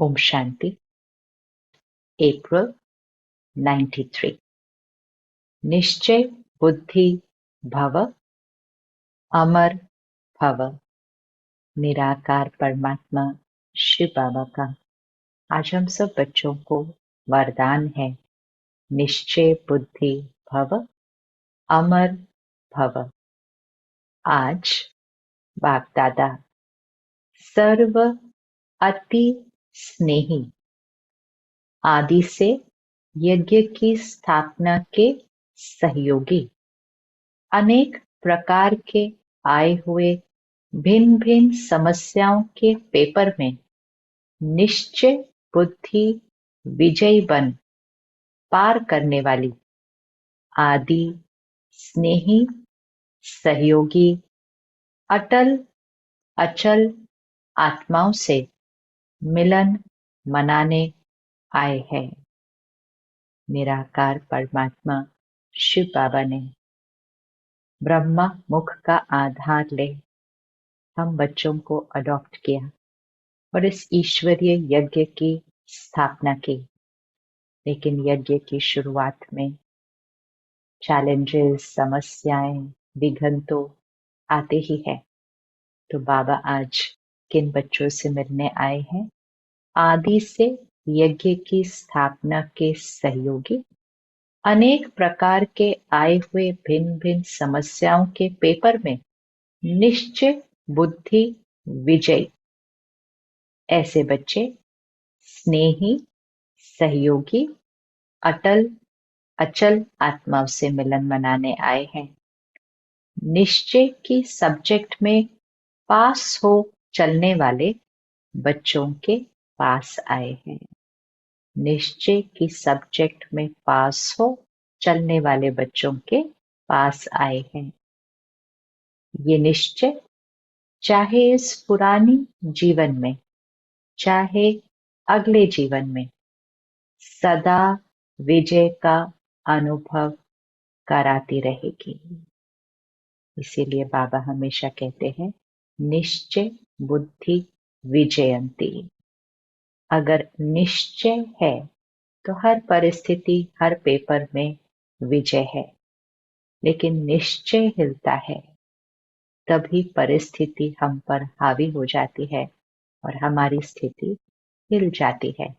ओम शांति। अप्रैल 93। निश्चय बुद्धि भव, अमर भव। निराकार परमात्मा शिव बाबा का आज हम सब बच्चों को वरदान है, निश्चय बुद्धि भव, अमर भव। आज बाप दादा सर्व अति स्नेही आदि से यज्ञ की स्थापना के सहयोगी अनेक प्रकार के आए हुए भिन्न भिन्न समस्याओं के पेपर में निश्चय बुद्धि विजयी बन पार करने वाली आदि स्नेही सहयोगी अटल अचल आत्माओं से मिलन मनाने आए हैं। निराकार परमात्मा शिव बाबा ने ब्रह्मा मुख का आधार ले हम बच्चों को अडॉप्ट किया और इस ईश्वरीय यज्ञ की स्थापना की। लेकिन यज्ञ की शुरुआत में चैलेंजेस, समस्याएं, विघ्न तो आते ही है। तो बाबा आज किन बच्चों से मिलने आए हैं? आदि से यज्ञ की स्थापना के सहयोगी अनेक प्रकार के आए हुए भिन्न भिन्न समस्याओं के पेपर में निश्चय बुद्धि विजय ऐसे बच्चे स्नेही सहयोगी अटल अचल आत्माओं से मिलन मनाने आए हैं। निश्चय की सब्जेक्ट में पास हो चलने वाले बच्चों के पास आए हैं। निश्चय की सब्जेक्ट में पास हो चलने वाले बच्चों के पास आए हैं। ये निश्चय चाहे इस पुरानी जीवन में चाहे अगले जीवन में सदा विजय का अनुभव कराती रहेगी। इसीलिए बाबा हमेशा कहते हैं निश्चय बुद्धि विजयंती। अगर निश्चय है तो हर परिस्थिति हर पेपर में विजय है, लेकिन निश्चय हिलता है तभी परिस्थिति हम पर हावी हो जाती है और हमारी स्थिति हिल जाती है।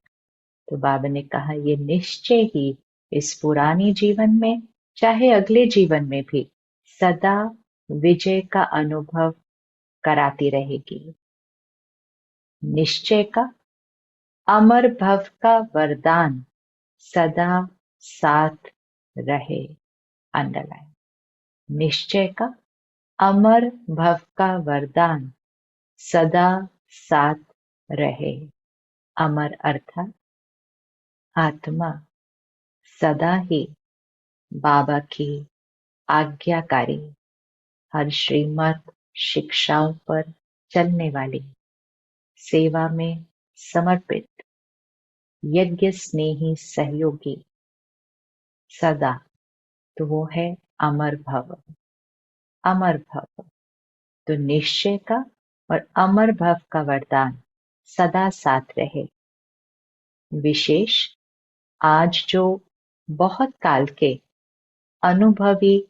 तो बाबा ने कहा ये निश्चय ही इस पुरानी जीवन में चाहे अगले जीवन में भी सदा विजय का अनुभव कराती रहेगी। निश्चय का अमर भव का वरदान सदा साथ रहे। अंडरलाइन। निश्चय का अमर भव का वरदान सदा साथ रहे। अमर अर्थात आत्मा सदा ही बाबा की आज्ञाकारी हर श्रीमत शिक्षाओं पर चलने वाली सेवा में समर्पित यज्ञ स्नेही सहयोगी सदा, तो वो है अमर भव। अमर भव तो निश्चय का और अमर भव का वरदान सदा साथ रहे। विशेष आज जो बहुत काल के अनुभवी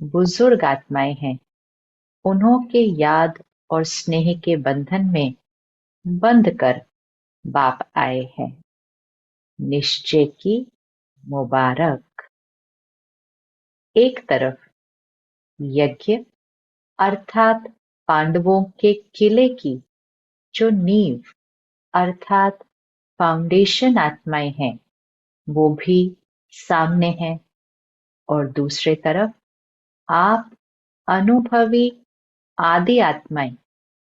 बुजुर्ग आत्माएं हैं, उन्हों के याद और स्नेह के बंधन में बंध कर बाप आए हैं। निश्चय की मुबारक। एक तरफ यज्ञ अर्थात पांडवों के किले की जो नींव अर्थात फाउंडेशन आत्माएं हैं वो भी सामने है, और दूसरे तरफ आप अनुभवी आदि आत्माएं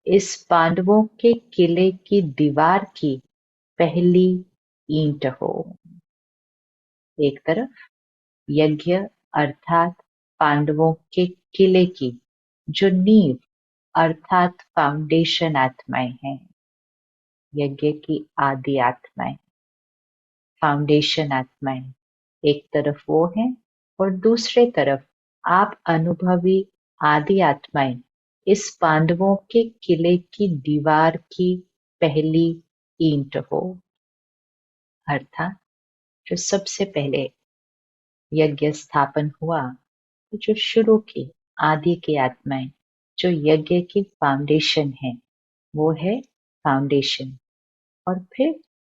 इस पांडवों के किले की दीवार की पहली ईंट हो। एक तरफ यज्ञ अर्थात पांडवों के किले की जो नींव अर्थात फाउंडेशन आत्माएं हैं, यज्ञ की आदि आत्माएं, फाउंडेशन आत्माएं एक तरफ वो हैं और दूसरे तरफ आप अनुभवी आदि आत्माएं इस पांडवों के किले की दीवार की पहली ईंट हो, अर्थात जो सबसे पहले यज्ञ स्थापन हुआ, तो जो शुरू की आदि की आत्माएं, जो यज्ञ की फाउंडेशन है, वो है फाउंडेशन। और फिर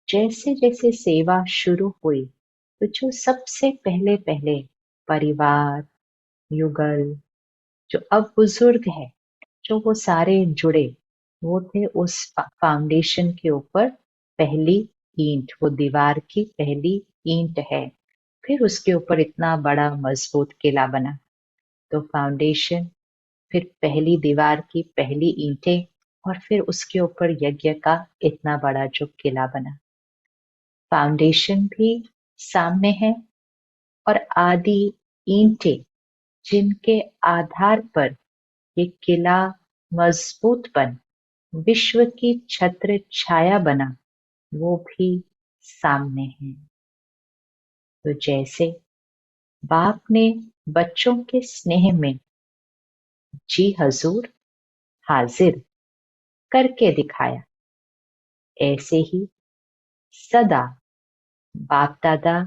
जैसे जैसे सेवा शुरू हुई, तो जो सबसे पहले पहले परिवार, युगल, जो अब बुजुर्ग है, जो वो सारे जुड़े, वो थे उस फाउंडेशन के ऊपर पहली ईंट, वो दीवार की पहली ईंट है। फिर उसके ऊपर इतना बड़ा मजबूत किला बना। तो फाउंडेशन, फिर पहली दीवार की पहली ईंटें, और फिर उसके ऊपर यज्ञ का इतना बड़ा जो किला बना। फाउंडेशन भी सामने है, और आदि ईंटें जिनके आधार पर ये किला मजबूत बन विश्व की छत्र छाया बना, वो भी सामने है। तो जैसे बाप ने बच्चों के स्नेह में जी हजूर हाजिर करके दिखाया, ऐसे ही सदा बाप दादा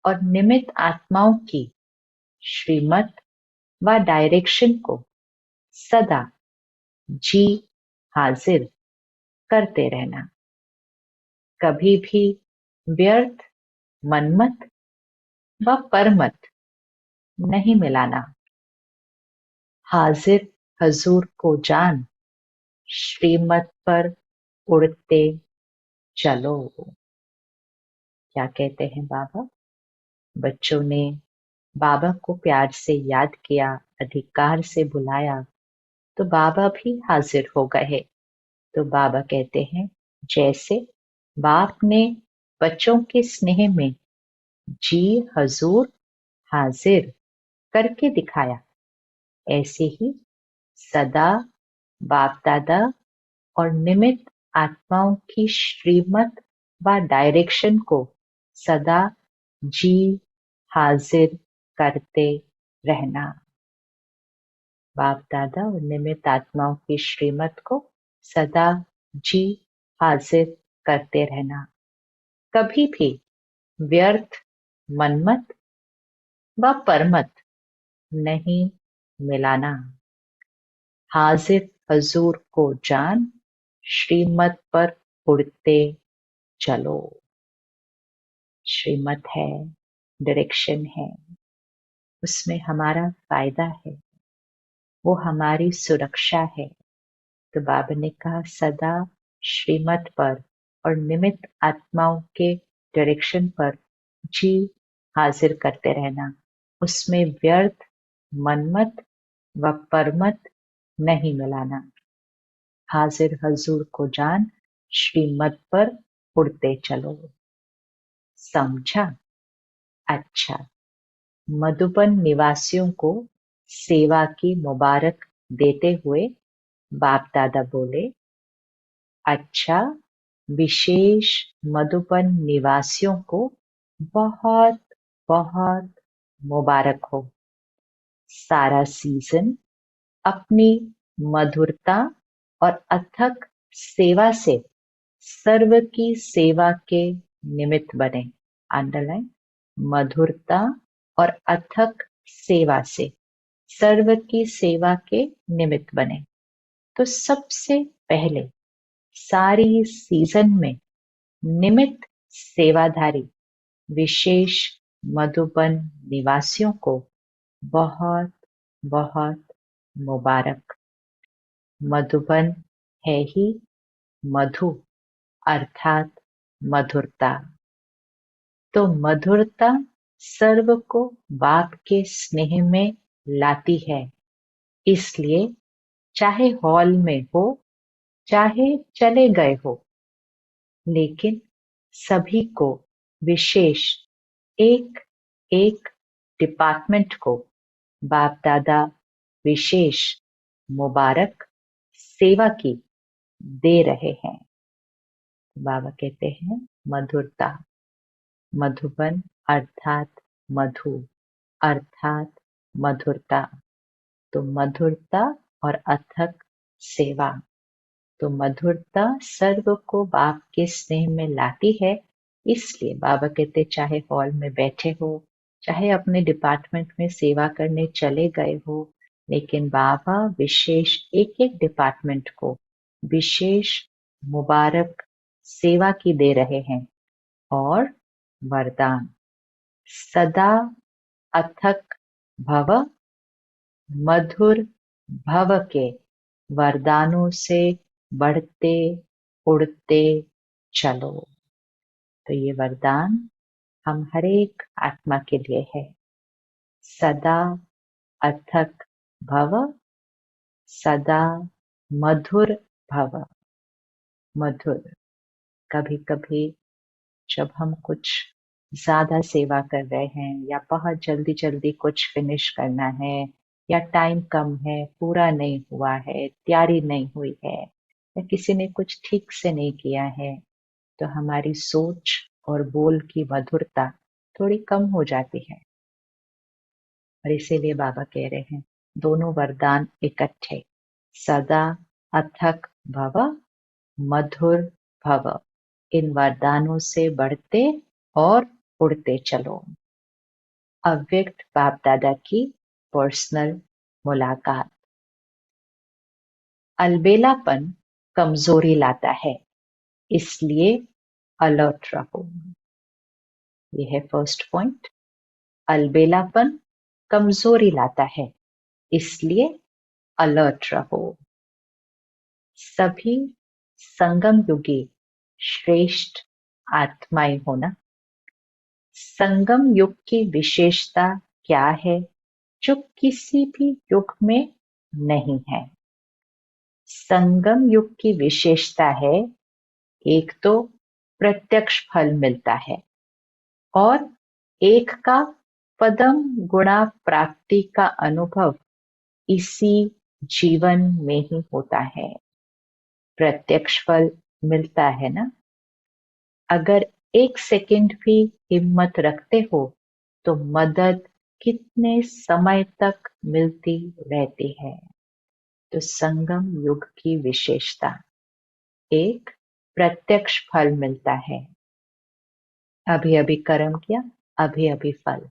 और निमित्त आत्माओं की श्रीमत व डायरेक्शन को सदा जी हाजिर करते रहना। कभी भी व्यर्थ मनमत व परमत नहीं मिलाना। हाजिर हजूर को जान श्रीमत पर उड़ते चलो। क्या कहते हैं बाबा? बच्चों ने बाबा को प्यार से याद किया, अधिकार से बुलाया, तो बाबा भी हाजिर हो गए। तो बाबा कहते हैं, जैसे बाप ने बच्चों के स्नेह में जी हजूर हाजिर करके दिखाया, ऐसे ही सदा बाप दादा और निमित्त आत्माओं की श्रीमत व डायरेक्शन को सदा जी हाजिर करते रहना। बाप दादा और निमित्त आत्माओं की श्रीमत को सदा जी हाजिर करते रहना। कभी भी व्यर्थ मनमत व परमत नहीं मिलाना। हाजिर हजूर को जान श्रीमत पर उड़ते चलो। श्रीमत है, डायरेक्शन है, उसमें हमारा फायदा है, वो हमारी सुरक्षा है। तो बाबा ने कहा, सदा श्रीमत पर और निमित्त आत्माओं के डायरेक्शन पर जी हाजिर करते रहना। उसमें व्यर्थ मनमत व परमत नहीं मिलाना। हाजिर हजूर को जान श्रीमत पर उड़ते चलो। समझा? अच्छा। मधुबन निवासियों को सेवा की मुबारक देते हुए बाप दादा बोले, अच्छा, विशेष मधुबन निवासियों को बहुत बहुत मुबारक हो। सारा सीजन अपनी मधुरता और अथक सेवा से सर्व की सेवा के निमित्त बने। अंडरलाइन, मधुरता और अथक सेवा से सर्व की सेवा के निमित्त बने। तो सबसे पहले सारी सीजन में निमित्त सेवाधारी विशेष मधुबन निवासियों को बहुत बहुत मुबारक। मधुबन है ही मधु अर्थात मधुरता। तो मधुरता सर्व को बाप के स्नेह में लाती है। इसलिए चाहे हॉल में हो, चाहे चले गए हो, लेकिन सभी को विशेष एक एक डिपार्टमेंट को बाप दादा विशेष मुबारक सेवा की दे रहे हैं। बाबा कहते हैं, मधुरता, मधुबन अर्थात मधु अर्थात मधुरता। तो मधुरता और अथक सेवा, तो मधुरता सर्व को बाप के स्नेह में लाती है। इसलिए बाबा कहते चाहे हॉल में बैठे हो, चाहे अपने डिपार्टमेंट में सेवा करने चले गए हो, लेकिन बाबा विशेष एक एक डिपार्टमेंट को विशेष मुबारक सेवा की दे रहे हैं। और वरदान सदा अथक भव, मधुर भव के वरदानों से बढ़ते उड़ते चलो। तो ये वरदान हम हर एक आत्मा के लिए है। सदा अथक भव, सदा मधुर भव। मधुर, कभी कभी जब हम कुछ ज्यादा सेवा कर रहे हैं या बहुत जल्दी जल्दी कुछ फिनिश करना है या टाइम कम है, पूरा नहीं हुआ है, तैयारी नहीं हुई है या किसी ने कुछ ठीक से नहीं किया है, तो हमारी सोच और बोल की मधुरता थोड़ी कम हो जाती है। और इसीलिए बाबा कह रहे हैं दोनों वरदान इकट्ठे, सदा अथक भव, मधुर भव। इन वरदानों से बढ़ते और उड़ते चलो। अव्यक्त बाप दादा की पर्सनल मुलाकात। अलबेलापन कमजोरी लाता है, इसलिए अलर्ट रहो। यह है फर्स्ट पॉइंट। अलबेलापन कमजोरी लाता है, इसलिए अलर्ट रहो। सभी संगम युगी श्रेष्ठ आत्माएं होना। संगम युग की विशेषता क्या है जो किसी भी युग में नहीं है? संगम युग की विशेषता है, एक तो प्रत्यक्ष फल मिलता है और एक का पदम गुणा प्राप्ति का अनुभव इसी जीवन में ही होता है। प्रत्यक्ष फल मिलता है ना। अगर एक सेकंड भी हिम्मत रखते हो तो मदद कितने समय तक मिलती रहती है। तो संगम युग की विशेषता, एक प्रत्यक्ष फल मिलता है। अभी अभी कर्म किया, अभी अभी फल।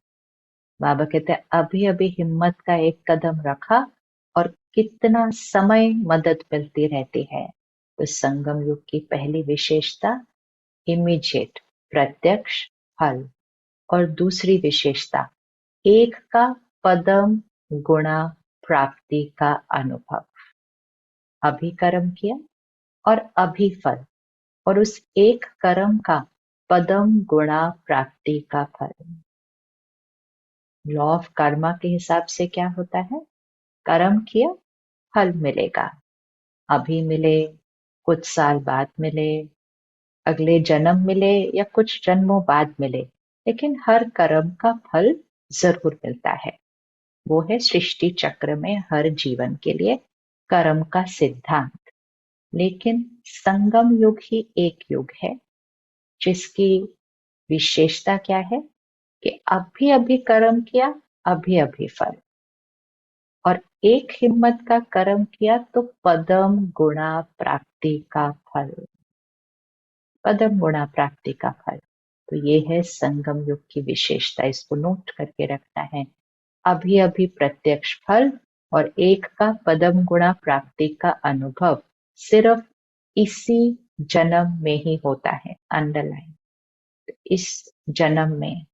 बाबा कहते हैं अभी अभी हिम्मत का एक कदम रखा और कितना समय मदद मिलती रहती है। तो संगम युग की पहली विशेषता इमीडिएट प्रत्यक्ष फल, और दूसरी विशेषता एक का पदम गुणा प्राप्ति का अनुभव। अभी कर्म किया और अभी फल, और उस एक कर्म का पदम गुणा प्राप्ति का फल। लॉ ऑफ कर्मा के हिसाब से क्या होता है? कर्म किया, फल मिलेगा। अभी मिले, कुछ साल बाद मिले, अगले जन्म मिले या कुछ जन्मों बाद मिले, लेकिन हर कर्म का फल जरूर मिलता है। वो है सृष्टि चक्र में हर जीवन के लिए कर्म का सिद्धांत। लेकिन संगम युग ही एक युग है जिसकी विशेषता क्या है कि अभी अभी कर्म किया, अभी अभी फल। और एक हिम्मत का कर्म किया तो पदम गुणा प्राप्ति का फल। पदम गुणा प्राप्ति का फल। तो ये है संगम युग की विशेषता, इसको नोट करके रखना है। अभी अभी प्रत्यक्ष फल और एक का पदम गुणा प्राप्ति का अनुभव सिर्फ इसी जन्म में ही होता है। अंडरलाइन। इस जन्म में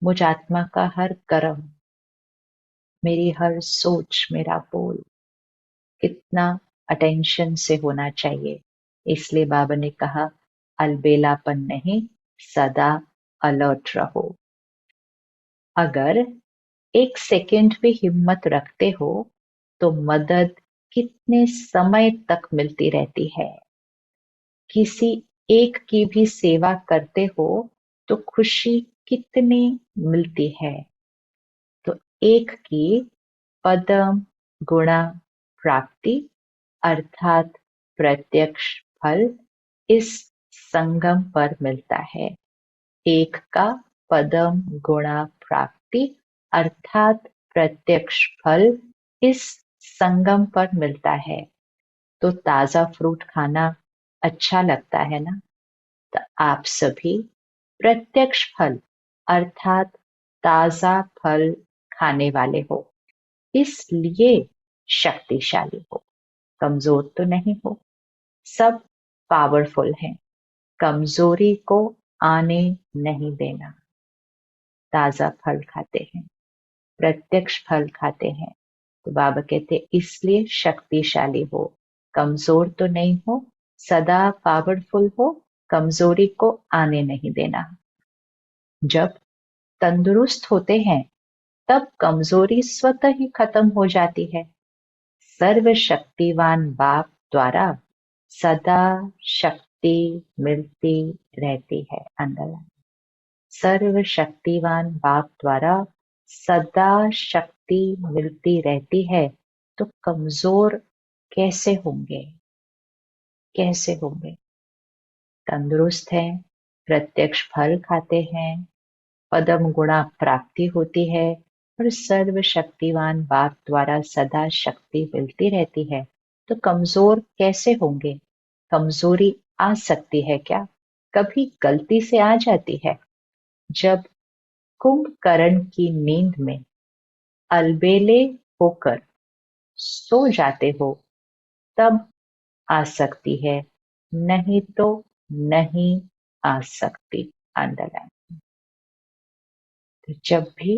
मुझ आत्मा का हर कर्म, मेरी हर सोच, मेरा बोल कितना अटेंशन से होना चाहिए। इसलिए बाबा ने कहा अलबेलापन नहीं, सदा अलर्ट रहो। अगर एक सेकंड भी हिम्मत रखते हो तो मदद कितने समय तक मिलती रहती है। किसी एक की भी सेवा करते हो तो खुशी कितनी मिलती है। तो एक की पदम गुणा प्राप्ति अर्थात प्रत्यक्ष फल इस संगम पर मिलता है। एक का पदम गुणा प्राप्ति अर्थात प्रत्यक्ष फल इस संगम पर मिलता है। तो ताजा फ्रूट खाना अच्छा लगता है ना। तो आप सभी प्रत्यक्ष फल अर्थात ताजा फल खाने वाले हो, इसलिए शक्तिशाली हो, कमजोर तो नहीं हो। सब पावरफुल हैं, कमजोरी को आने नहीं देना। ताजा फल खाते हैं, प्रत्यक्ष फल खाते हैं, तो बाबा कहते इसलिए शक्तिशाली हो, कमजोर तो नहीं हो, सदा पावरफुल हो, कमजोरी को आने नहीं देना। जब तंदुरुस्त होते हैं तब कमजोरी स्वतः ही खत्म हो जाती है। सर्वशक्तिवान बाप द्वारा सदा शक्ति मिलती रहती है। अंडरलाइन। सर्वशक्तिवान बाप द्वारा सदा शक्ति मिलती रहती है, तो कमजोर कैसे होंगे? कैसे होंगे? तंदुरुस्त हैं, प्रत्यक्ष फल खाते हैं, पदम गुणा प्राप्ति होती है और सर्वशक्तिवान बाप द्वारा सदा शक्ति मिलती रहती है, तो कमजोर कैसे होंगे? कमजोरी आ सकती है क्या? कभी गलती से आ जाती है। जब कुंभकर्ण की नींद में अलबेले होकर सो जाते हो तब आ सकती है, नहीं तो नहीं आ सकती। अंडरलाइन। तो जब भी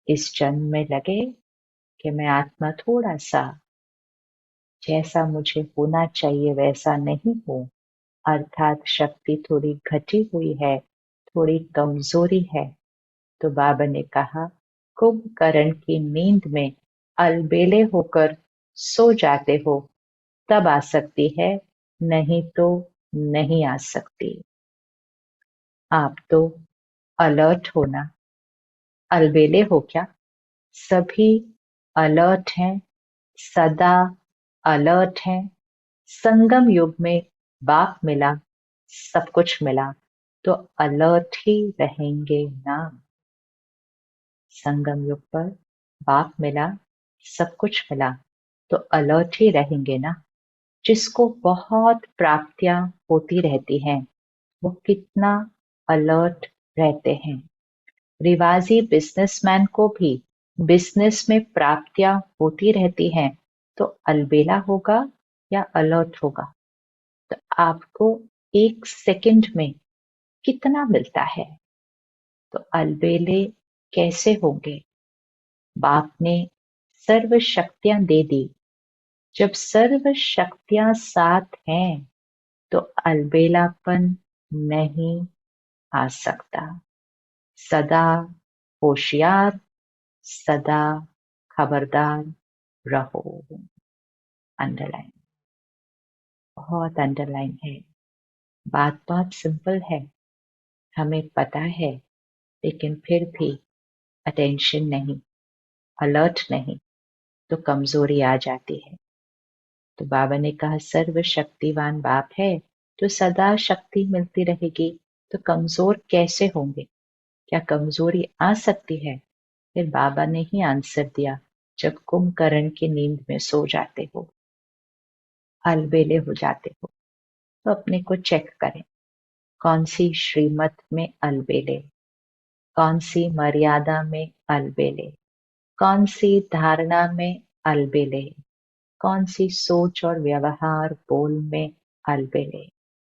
इस जन्म में लगे कि मैं आत्मा थोड़ा सा जैसा मुझे होना चाहिए वैसा नहीं हूं, अर्थात शक्ति थोड़ी घटी हुई है, थोड़ी कमजोरी है, तो बाबा ने कहा कुंभकर्ण की नींद में अलबेले होकर सो जाते हो तब आ सकती है, नहीं तो नहीं आ सकती। आप तो अलर्ट हो ना। अलबेले हो क्या? सभी अलर्ट हैं, सदा अलर्ट हैं। संगम युग में बाप मिला, सब कुछ मिला, तो अलर्ट ही रहेंगे ना। संगम युग पर बाप मिला, सब कुछ मिला, तो अलर्ट ही रहेंगे ना। जिसको बहुत प्राप्तियां होती रहती हैं, वो कितना अलर्ट रहते हैं। रिवाजी बिजनेसमैन को भी बिजनेस में प्राप्तियां होती रहती हैं, तो अलबेला होगा या अलर्ट होगा? तो आपको एक सेकंड में कितना मिलता है, तो अलबेले कैसे होंगे? बाप ने सर्व शक्तियां दे दी। जब सर्व शक्तियां साथ हैं तो अलबेलापन नहीं आ सकता। सदा होशियार, सदा खबरदार रहो। अंडरलाइन। बहुत अंडरलाइन है। बात बहुत सिंपल है, हमें पता है, लेकिन फिर भी अटेंशन नहीं, अलर्ट नहीं, तो कमजोरी आ जाती है। तो बाबा ने कहा सर्वशक्तिवान बाप है तो सदा शक्ति मिलती रहेगी, तो कमजोर कैसे होंगे? क्या कमजोरी आ सकती है? फिर बाबा ने ही आंसर दिया, जब कुंभकर्ण की नींद में सो जाते हो, अलबेले हो जाते हो, तो अपने को चेक करें, कौन सी श्रीमत में अलबेले, कौन सी मर्यादा में अलबेले, कौन सी धारणा में अलबेले, कौन सी सोच और व्यवहार बोल में अलबेले।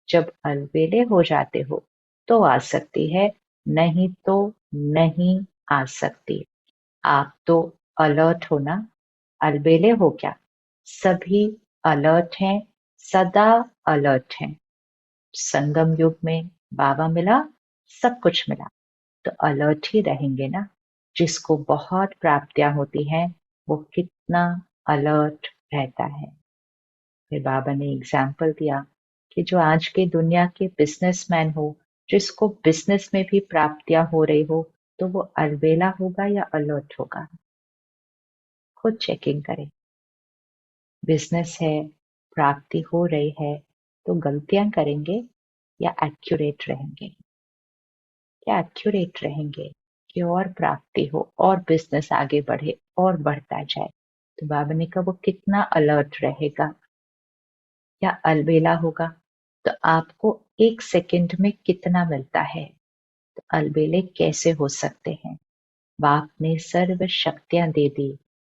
जब अलबेले हो जाते हो तो आ सकती है, नहीं तो नहीं आ सकती। आप तो अलर्ट हो ना। अलबेले हो क्या? सभी अलर्ट हैं, सदा अलर्ट हैं। संगम युग में बाबा मिला, सब कुछ मिला, तो अलर्ट ही रहेंगे ना। जिसको बहुत प्राप्तियां होती हैं वो कितना अलर्ट रहता है। फिर बाबा ने एग्जाम्पल दिया कि जो आज के दुनिया के बिजनेसमैन हो, जिसको बिजनेस में भी प्राप्तियां हो रही हो, तो वो अलबेला होगा या अलर्ट होगा? खुद चेकिंग करें। बिजनेस है, प्राप्ति हो रही है, तो गलतियां करेंगे या एक्यूरेट रहेंगे? क्या एक्यूरेट रहेंगे कि और प्राप्ति हो और बिजनेस आगे बढ़े और बढ़ता जाए? तो बाबा ने कहा वो कितना अलर्ट रहेगा। या अलबेला होगा तो आपको 1 सेकंड में कितना मिलता है? तो अलबेले कैसे हो सकते हैं? बाप ने सर्व शक्तियां दे दी।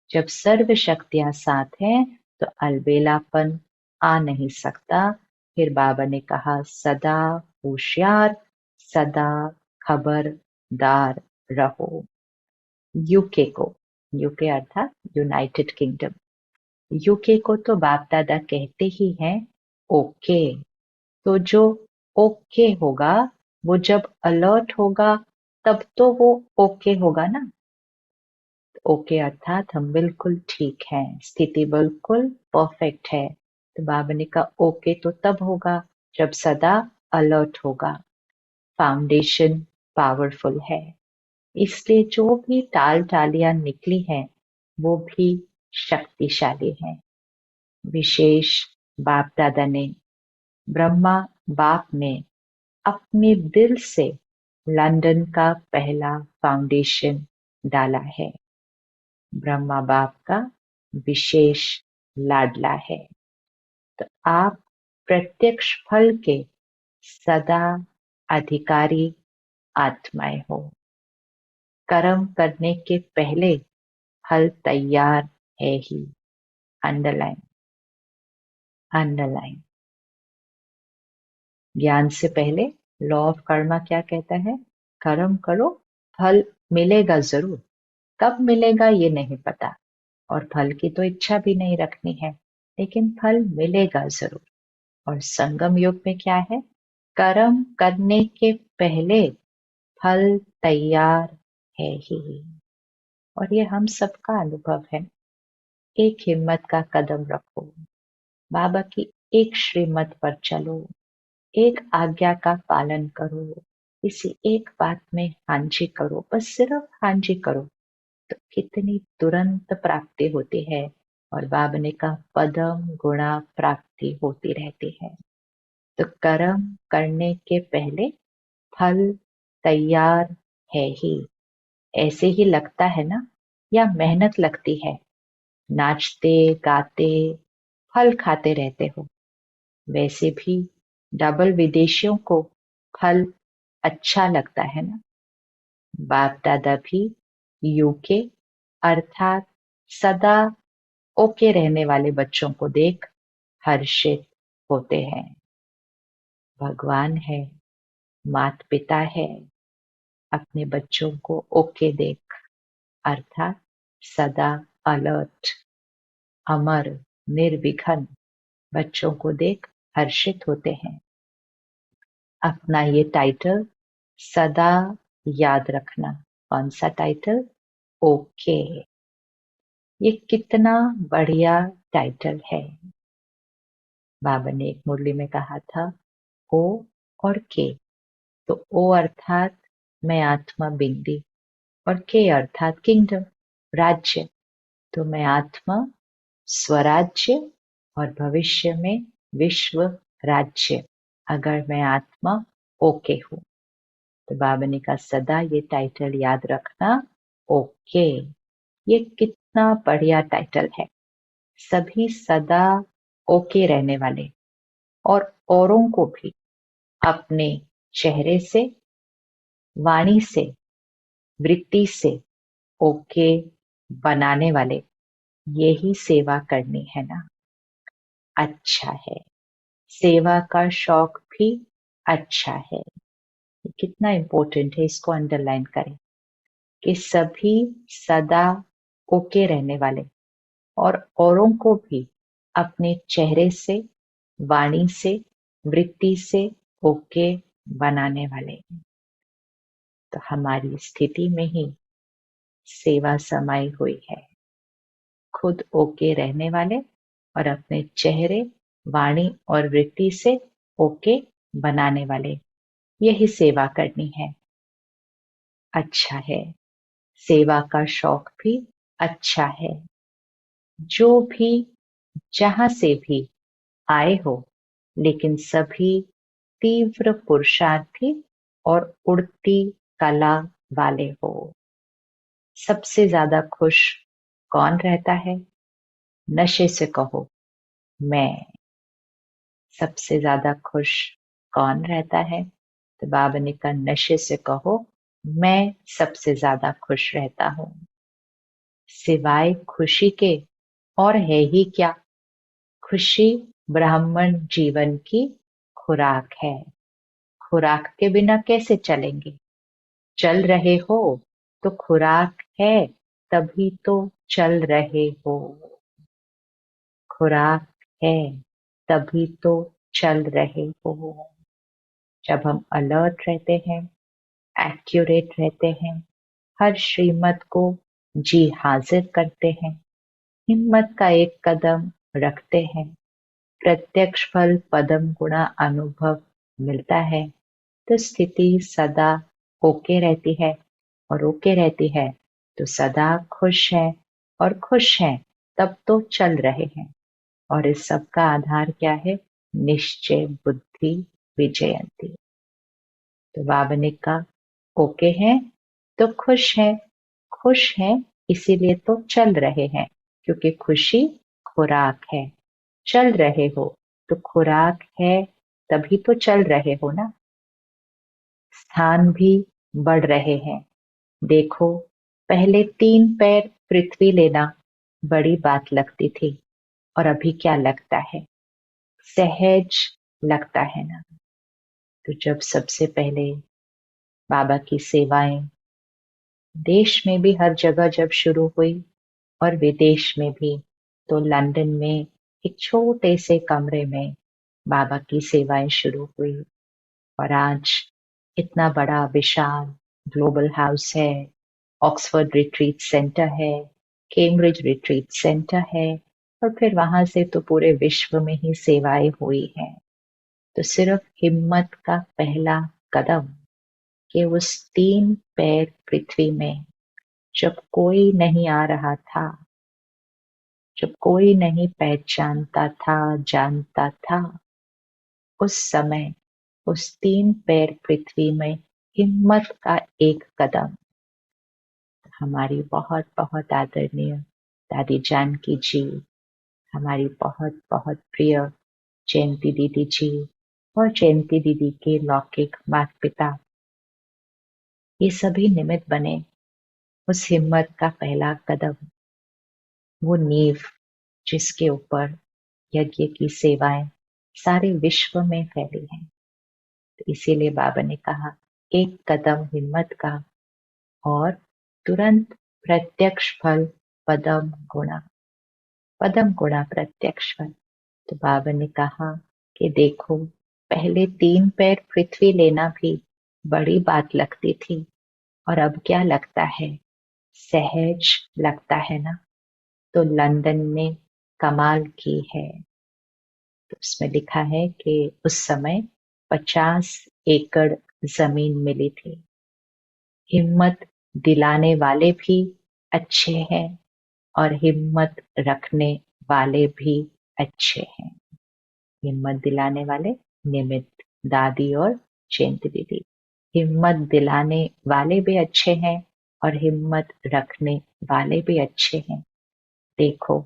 जब सर्व शक्तियां साथ हैं तो अलबेलापन आ नहीं सकता। फिर बाबा ने कहा सदा होशियार, सदा खबरदार रहो। यूके को, यूके अर्थात यूनाइटेड किंगडम, यूके को तो बाप दादा कहते ही हैं ओके। तो जो ओके होगा वो जब अलर्ट होगा तब तो वो ओके होगा ना। ओके अर्थात हम बिल्कुल ठीक हैं, स्थिति बिल्कुल परफेक्ट है। तो बाबा ने कहा ओके तो तब होगा जब सदा अलर्ट होगा। फाउंडेशन पावरफुल है, इसलिए जो भी टाल टालियां निकली हैं वो भी शक्तिशाली हैं। विशेष बाप दादा ने, ब्रह्मा बाप ने अपने दिल से लंदन का पहला फाउंडेशन डाला है। ब्रह्मा बाप का विशेष लाडला है। तो आप प्रत्यक्ष फल के सदा अधिकारी आत्माएं हो। कर्म करने के पहले फल तैयार है ही। Underline, underline. ज्ञान से पहले लॉ ऑफ कर्मा क्या कहता है? कर्म करो, फल मिलेगा जरूर। कब मिलेगा ये नहीं पता, और फल की तो इच्छा भी नहीं रखनी है, लेकिन फल मिलेगा जरूर। और संगम युग में क्या है? कर्म करने के पहले फल तैयार है ही। और ये हम सबका अनुभव है। एक हिम्मत का कदम रखो, बाबा की एक श्रीमत पर चलो, एक आज्ञा का पालन करो, किसी एक बात में हांजी करो, बस सिर्फ हांजी करो, तो कितनी तुरंत प्राप्ति होती है। और बाबा ने कहा पदम गुणा प्राप्ति होती रहती है। तो कर्म करने के पहले फल तैयार है ही। ऐसे ही लगता है ना, या मेहनत लगती है? नाचते गाते फल खाते रहते हो। वैसे भी डबल विदेशियों को फल अच्छा लगता है ना। बाप दादा भी यूके अर्थात सदा ओके रहने वाले बच्चों को देख हर्षित होते हैं। भगवान है, माता पिता है, अपने बच्चों को ओके देख अर्थात सदा अलर्ट, अमर, निर्विघ्न बच्चों को देख हर्षित होते हैं। अपना ये टाइटल सदा याद रखना। कौन सा टाइटल? ओके। ये कितना बढ़िया टाइटल है। बाबा ने एक मुरली में कहा था ओ और के। तो ओ अर्थात मैं आत्मा बिंदी, और के अर्थात किंगडम, राज्य। तो मैं आत्मा स्वराज्य और भविष्य में विश्व राज्य, अगर मैं आत्मा ओके हूं। तो बाबा ने कहा सदा ये टाइटल याद रखना, ओके। ये कितना बढ़िया टाइटल है। सभी सदा ओके रहने वाले, और औरों को भी अपने चेहरे से, वाणी से, वृत्ति से ओके बनाने वाले, यही सेवा करनी है ना। अच्छा है, सेवा का शौक भी अच्छा है। कितना इंपॉर्टेंट है, इसको अंडरलाइन करें कि सभी सदा ओके रहने वाले, और औरों को भी अपने चेहरे से, वाणी से, वृत्ति से ओके बनाने वाले। तो हमारी स्थिति में ही सेवा समाई हुई है। खुद ओके रहने वाले और अपने चेहरे, वाणी और वृत्ति से ओके बनाने वाले, यही सेवा करनी है। अच्छा है, सेवा का शौक भी अच्छा है। जो भी जहां से भी आए हो, लेकिन सभी तीव्र पुरुषार्थी और उड़ती कला वाले हो। सबसे ज्यादा खुश कौन रहता है? नशे से कहो मैं। सबसे ज्यादा खुश कौन रहता है? तो बाबा ने कहा, नशे से कहो मैं सबसे ज्यादा खुश रहता हूं। सिवाय खुशी के और है ही क्या? खुशी ब्राह्मण जीवन की खुराक है। खुराक के बिना कैसे चलेंगे? चल रहे हो तो खुराक है, तभी तो चल रहे हो। खुराक है तभी तो चल रहे हो। जब हम अलर्ट रहते हैं, एक्यूरेट रहते हैं, हर श्रीमत को जी हाजिर करते हैं, हिम्मत का एक कदम रखते हैं, प्रत्यक्ष फल पदम गुणा अनुभव मिलता है, तो स्थिति सदा ओके रहती है। और ओके रहती है तो सदा खुश है, और खुश है तब तो चल रहे हैं। और इस सब का आधार क्या है? निश्चय बुद्धि विजयंती। तो बाबा ने कहा, ओके है तो खुश है इसीलिए तो चल रहे हैं, क्योंकि खुशी खुराक है। चल रहे हो तो खुराक है, तभी तो चल रहे हो ना। स्थान भी बढ़ रहे हैं। देखो, पहले 3 पैर पृथ्वी लेना बड़ी बात लगती थी, और अभी क्या लगता है? सहज लगता है ना। तो जब सबसे पहले बाबा की सेवाएं देश में भी हर जगह जब शुरू हुई, और विदेश में भी, तो लंदन में एक छोटे से कमरे में बाबा की सेवाएं शुरू हुई। और आज इतना बड़ा विशाल ग्लोबल हाउस है, ऑक्सफोर्ड रिट्रीट सेंटर है, कैम्ब्रिज रिट्रीट सेंटर है, और फिर वहां से तो पूरे विश्व में ही सेवाएं हुई हैं। तो सिर्फ हिम्मत का पहला कदम, कि उस 3 पैर पृथ्वी में जब कोई नहीं आ रहा था, जब कोई नहीं पहचानता था, जानता था, उस समय उस 3 पैर पृथ्वी में हिम्मत का एक कदम, हमारी बहुत बहुत आदरणीय दादी जानकी जी, हमारी बहुत बहुत प्रिय जयंती दीदी जी, और जयंती दीदी के लौकिक माता पिता, ये सभी निमित्त बने उस हिम्मत का पहला कदम, वो नींव जिसके ऊपर यज्ञ की सेवाएं सारे विश्व में फैली हैं। तो इसीलिए बाबा ने कहा, एक कदम हिम्मत का और तुरंत प्रत्यक्ष फल पदम गुणा। पदम गुणा प्रत्यक्ष फल। तो बाबा ने कहा कि देखो, पहले 3 पैर पृथ्वी लेना भी बड़ी बात लगती थी, और अब क्या लगता है? सहज लगता है ना। तो लंदन ने कमाल की है। तो उसमें लिखा है कि उस समय 50 एकड़ जमीन मिली थी। हिम्मत दिलाने वाले भी अच्छे हैं, और हिम्मत रखने वाले भी अच्छे हैं। हिम्मत दिलाने वाले निमित्त दादी और जयंती दीदी, हिम्मत दिलाने वाले भी अच्छे हैं, और हिम्मत रखने वाले भी अच्छे हैं। देखो,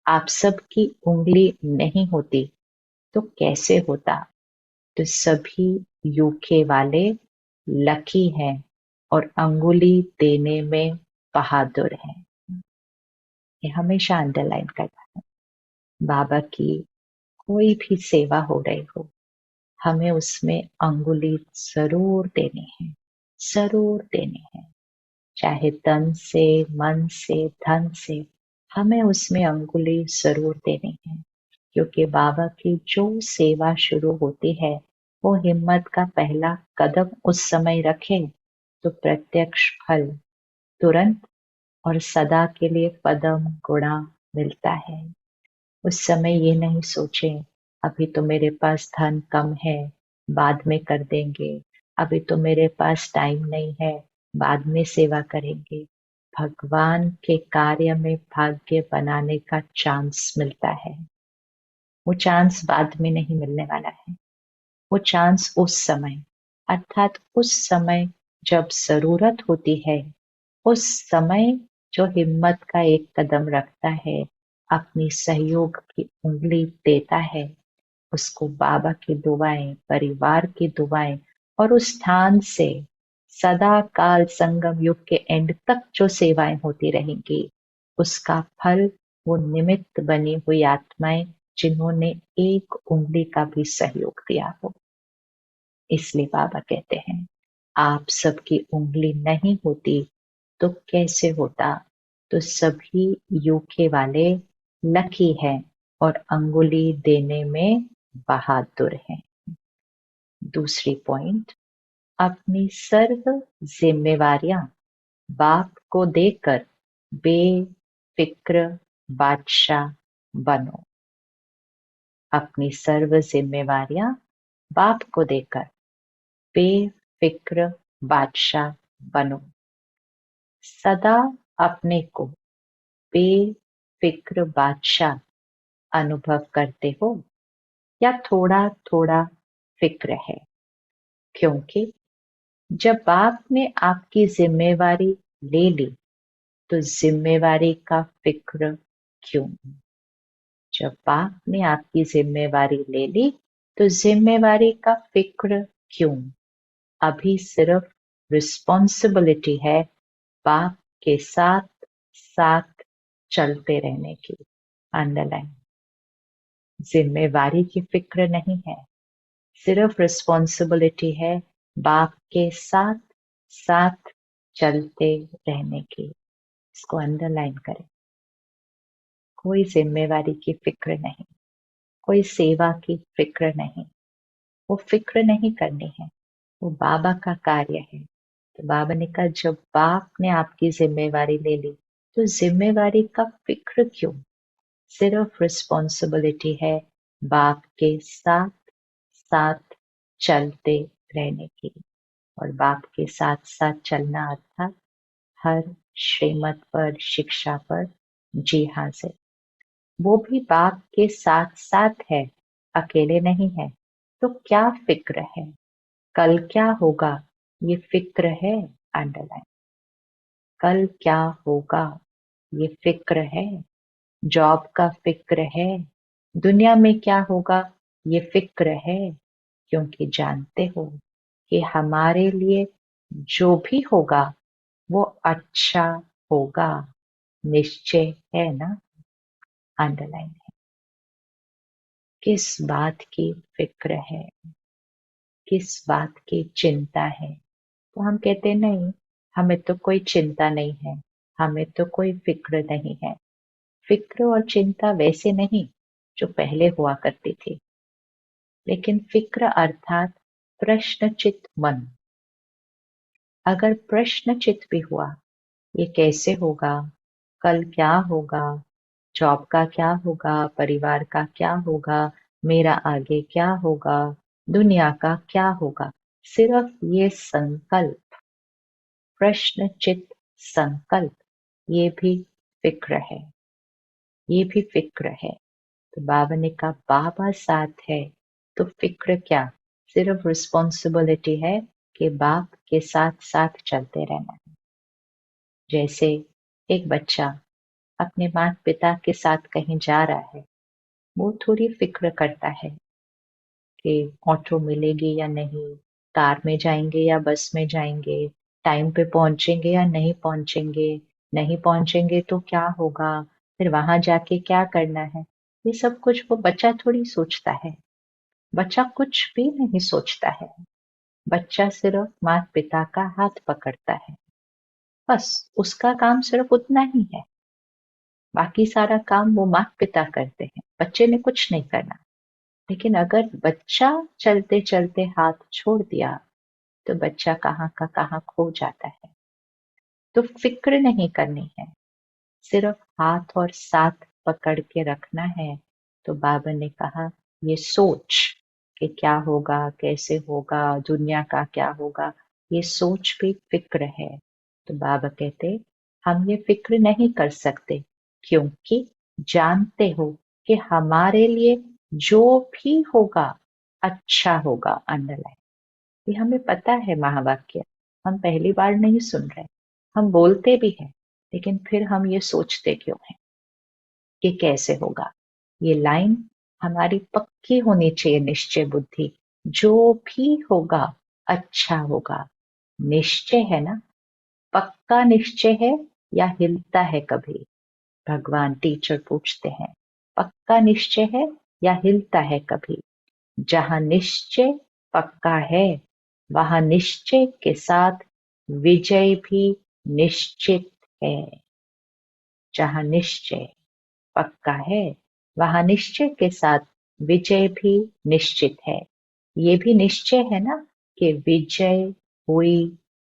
आप सबकी उंगली नहीं होती तो कैसे होता? तो सभी यूके वाले लकी हैं, और अंगुली देने में बहादुर हैं। ये हमेशा अंडरलाइन करना है। बाबा की कोई भी सेवा हो रही हो, हमें उसमें अंगुली जरूर देनी है, जरूर देनी है। चाहे तन से, मन से, धन से, हमें उसमें अंगुली जरूर देनी है। क्योंकि बाबा की जो सेवा शुरू होती है, वो हिम्मत का पहला कदम उस समय रखे, तो प्रत्यक्ष फल तुरंत और सदा के लिए पदम गुणा मिलता है। उस समय ये नहीं सोचे, अभी तो मेरे पास धन कम है, बाद में कर देंगे, अभी तो मेरे पास टाइम नहीं है, बाद में सेवा करेंगे। भगवान के कार्य में भाग्य बनाने का चांस मिलता है। वो चांस बाद में नहीं मिलने वाला है। वो चांस उस समय, अर्थात उस समय जब जरूरत होती है, उस समय जो हिम्मत का एक कदम रखता है, अपनी सहयोग की उंगली देता है, उसको बाबा की दुआएं, परिवार की दुआएं और उस स्थान से सदा काल संगम युग के एंड तक जो सेवाएं होती रहेंगी, उसका फल वो निमित्त बनी हुई आत्माएं जिन्होंने एक उंगली का भी सहयोग दिया हो। इसलिए बाबा कहते हैं, आप सबकी उंगली नहीं होती तो कैसे होता, तो सभी यूके वाले लकी हैं और अंगुली देने में बहादुर हैं। दूसरी पॉइंट, अपनी सर्व जिम्मेवारियां बाप को देकर बेफिक्र बादशाह बनो। अपनी सर्व जिम्मेवारियां बाप को देकर बेफिक्र बादशाह बनो। सदा अपने को बेफिक्र बादशाह अनुभव करते हो या थोड़ा थोड़ा फिक्र है? क्योंकि जब बाप ने आपकी जिम्मेवारी ले ली तो जिम्मेवारी का फिक्र क्यों? जब बाप ने आपकी जिम्मेवारी ले ली तो जिम्मेवारी का फिक्र क्यों? अभी सिर्फ रिस्पॉन्सिबिलिटी है बाप के साथ साथ चलते रहने की। अंडरलाइन, जिम्मेवारी की फिक्र नहीं है, सिर्फ रिस्पॉन्सिबिलिटी है बाप के साथ साथ चलते रहने की। इसको अंडरलाइन करें। कोई जिम्मेवारी की फिक्र नहीं, कोई सेवा की फिक्र नहीं, वो फिक्र नहीं करनी है, वो बाबा का कार्य है। तो बाबा ने कहा, जब बाप ने आपकी जिम्मेवारी ले ली तो जिम्मेवारी का फिक्र क्यों? सिर्फ रिस्पॉन्सिबिलिटी है बाप के साथ साथ चलते रहने की। और बाप के साथ साथ चलना अर्थात हर श्रीमत पर, शिक्षा पर जी हाँ से। वो भी बाप के साथ साथ है, अकेले नहीं है। तो क्या फिक्र है? कल क्या होगा ये फिक्र है। अंडरलाइन, कल क्या होगा ये फिक्र है। जॉब का फिक्र है, दुनिया में क्या होगा ये फिक्र है। क्योंकि जानते हो कि हमारे लिए जो भी होगा वो अच्छा होगा, निश्चय है ना। अंडरलाइन है। किस बात की फिक्र है, किस बात की चिंता है? तो हम कहते हैं, नहीं हमें तो कोई चिंता नहीं है, हमें तो कोई फिक्र नहीं है। फिक्र और चिंता वैसे नहीं जो पहले हुआ करती थी, लेकिन फिक्र अर्थात प्रश्नचित मन। अगर प्रश्नचित भी हुआ, ये कैसे होगा, कल क्या होगा, जॉब का क्या होगा, परिवार का क्या होगा, मेरा आगे क्या होगा, दुनिया का क्या होगा, सिर्फ ये संकल्प, प्रश्नचित संकल्प, ये भी फिक्र है, ये भी फिक्र है। तो बाबा ने कहा, बाबा साथ है तो फिक्र क्या, सिर्फ रिस्पॉन्सिबिलिटी है कि बाप के साथ साथ चलते रहना है। जैसे एक बच्चा अपने माता पिता के साथ कहीं जा रहा है, वो थोड़ी फिक्र करता है कि ऑटो मिलेगी या नहीं, कार में जाएंगे या बस में जाएंगे, टाइम पे पहुंचेंगे या नहीं पहुंचेंगे, नहीं पहुंचेंगे तो क्या होगा, फिर वहां जाके क्या करना है। ये सब कुछ वो बच्चा थोड़ी सोचता है। बच्चा कुछ भी नहीं सोचता है। बच्चा सिर्फ माता पिता का हाथ पकड़ता है, बस उसका काम सिर्फ उतना ही है। बाकी सारा काम वो माता पिता करते हैं, बच्चे ने कुछ नहीं करना। लेकिन अगर बच्चा चलते चलते हाथ छोड़ दिया तो बच्चा कहाँ का कहाँ खो जाता है। तो फिक्र नहीं करनी है, सिर्फ हाथ और साथ पकड़ के रखना है। तो बाबा ने कहा, ये सोच कि क्या होगा, कैसे होगा, दुनिया का क्या होगा, ये सोच भी फिक्र है। तो बाबा कहते, हम ये फिक्र नहीं कर सकते क्योंकि जानते हो कि हमारे लिए जो भी होगा अच्छा होगा। अंडरलाइन, ये हमें पता है महावाक्य, हम पहली बार नहीं सुन रहे, हम बोलते भी हैं, लेकिन फिर हम ये सोचते क्यों हैं कि कैसे होगा। ये लाइन हमारी पक्की होनी चाहिए निश्चय बुद्धि, जो भी होगा अच्छा होगा। निश्चय है ना, पक्का निश्चय है या हिलता है कभी? भगवान टीचर पूछते हैं, पक्का निश्चय है या हिलता है कभी? जहां निश्चय पक्का है वहां निश्चय के साथ विजय भी निश्चित है। जहां निश्चय पक्का है वहां निश्चय के साथ विजय भी निश्चित है। ये भी निश्चय है ना कि विजय हुई